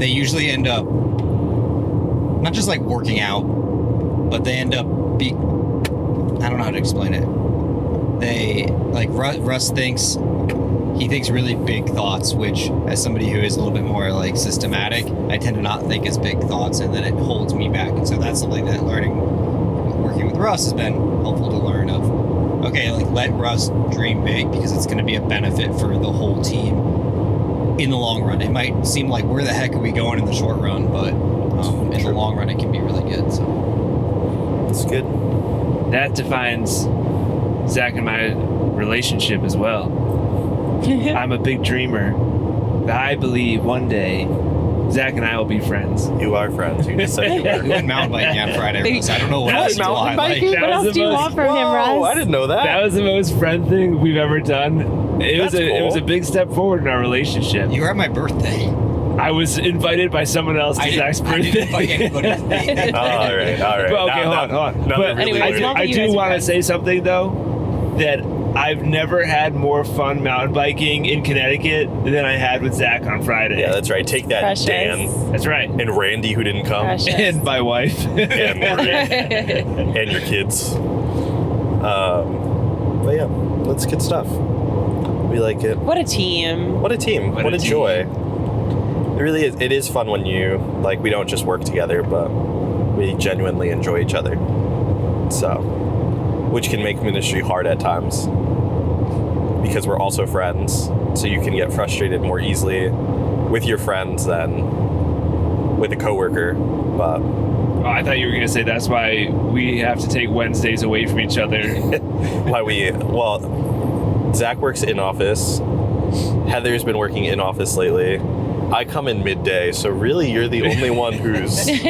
usually end up not just like working out, but they end up I don't know how to explain it. They like Russ thinks really big thoughts, which as somebody who is a little bit more like systematic, I tend to not think as big thoughts, and then it holds me back. And so that's something that working with Russ has been helpful to learn of, okay, like let Russ dream big because it's going to be a benefit for the whole team in the long run. It might seem like where the heck are we going in the short run, but in the long run it can be really good. So it's good. That defines Zach and my relationship as well. I'm a big dreamer. I believe one day Zach and I will be friends. You are friends. You just said you were. We went mountain biking on Friday, Russ. I don't know what else to highlight. What else do you want from him, Russ? I didn't know that. That was the most friend thing we've ever done. It was a big step forward in our relationship. You were at my birthday. I was invited by someone else to Zach's birthday. I didn't invite anybody. All right. But okay, hold on. But anyway, I do want to say something though, that I've never had more fun mountain biking in Connecticut than I had with Zach on Friday. Yeah, that's right. Take that, Precious. Dan. That's right. And Randy, who didn't come. Precious. And my wife. And Marie. And your kids. But yeah, that's good stuff. We like it. What a team. What a team. What a team. joy. It really is. It is fun when you, like, we don't just work together, but we genuinely enjoy each other. So, which can make ministry hard at times because we're also friends. So you can get frustrated more easily with your friends than with a coworker. But Oh, I thought you were going to say that's why we have to take Wednesdays away from each other. Zach works in office. Heather's been working in office lately. I come in midday, so really you're the only one who's... You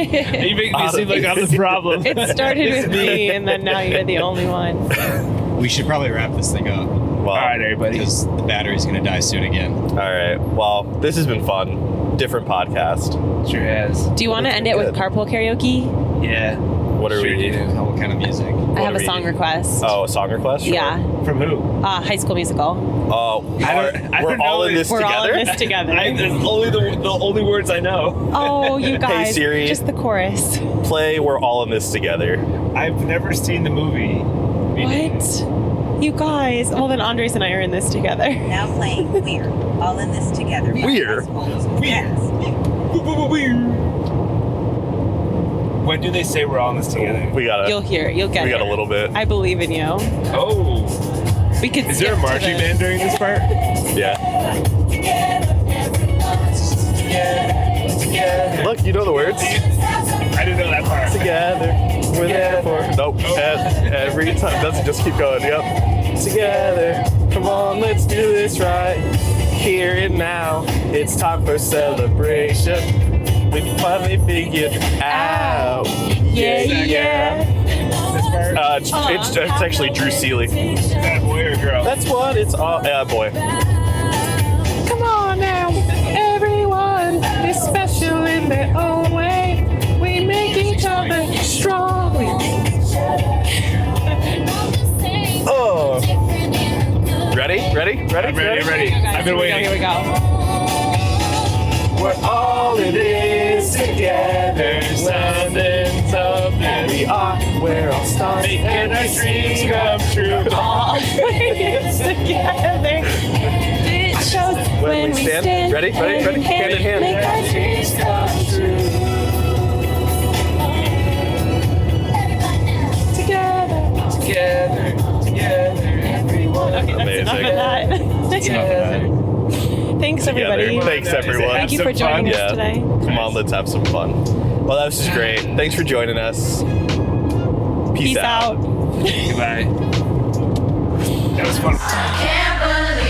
make me seem like I'm the problem. It started with me, and then now you're the only one. We should probably wrap this thing up Well, All right, everybody. because the battery's going to die soon again. all right. Well, this has been fun. Different podcast. Sure has. Do you want to end it with Good. carpool karaoke? Yeah. What are Sure we... do. What kind of music? I have are a song we- request. Oh, a song request? Sure. Yeah. From who? High School Musical. Oh, I we're don't all know in if this We're together? all in this together. That's only the only words I know. Oh, you guys. Siri. Just the chorus. Play We're All in This Together. I've never seen the movie. What? You guys. Well, then Andres and I are in this together. Now playing We're All in This Together. We're? Yes. When do they say we're all in this together? We got You'll hear it. You'll get we it. got a little bit. I believe in you. Oh. We could Is there a skip to marching the- band during this part? Yeah. Look, you know the words. I didn't know that part. Together, we're there for. Nope. Every time. Doesn't just keep going. Yep. Together, come on, let's do this right here and now. It's time for celebration. We finally figured it out. Yeah, yeah. This part? It's actually Drew Seeley. Is that a boy or a girl? That's what it's all. Yeah, boy. Come on now, everyone is special in their own way. We make each other strong. Oh. Ready? I'm ready. I've been waiting. Here we go. We're all in this together, something. We are. We're all stars. Making our dreams come true. All it's together. It shows when we stand. Ready? Hand in hand. Make our dreams come true. Together, everyone. Okay, that's Amazing. enough of that. Together. Thanks, everybody. Thanks, everyone. Thank you for Have some fun. joining us today. Come on, let's have some fun. Well, that was just great. Thanks for joining us. Peace out. Peace out. Goodbye. That was fun. Can't believe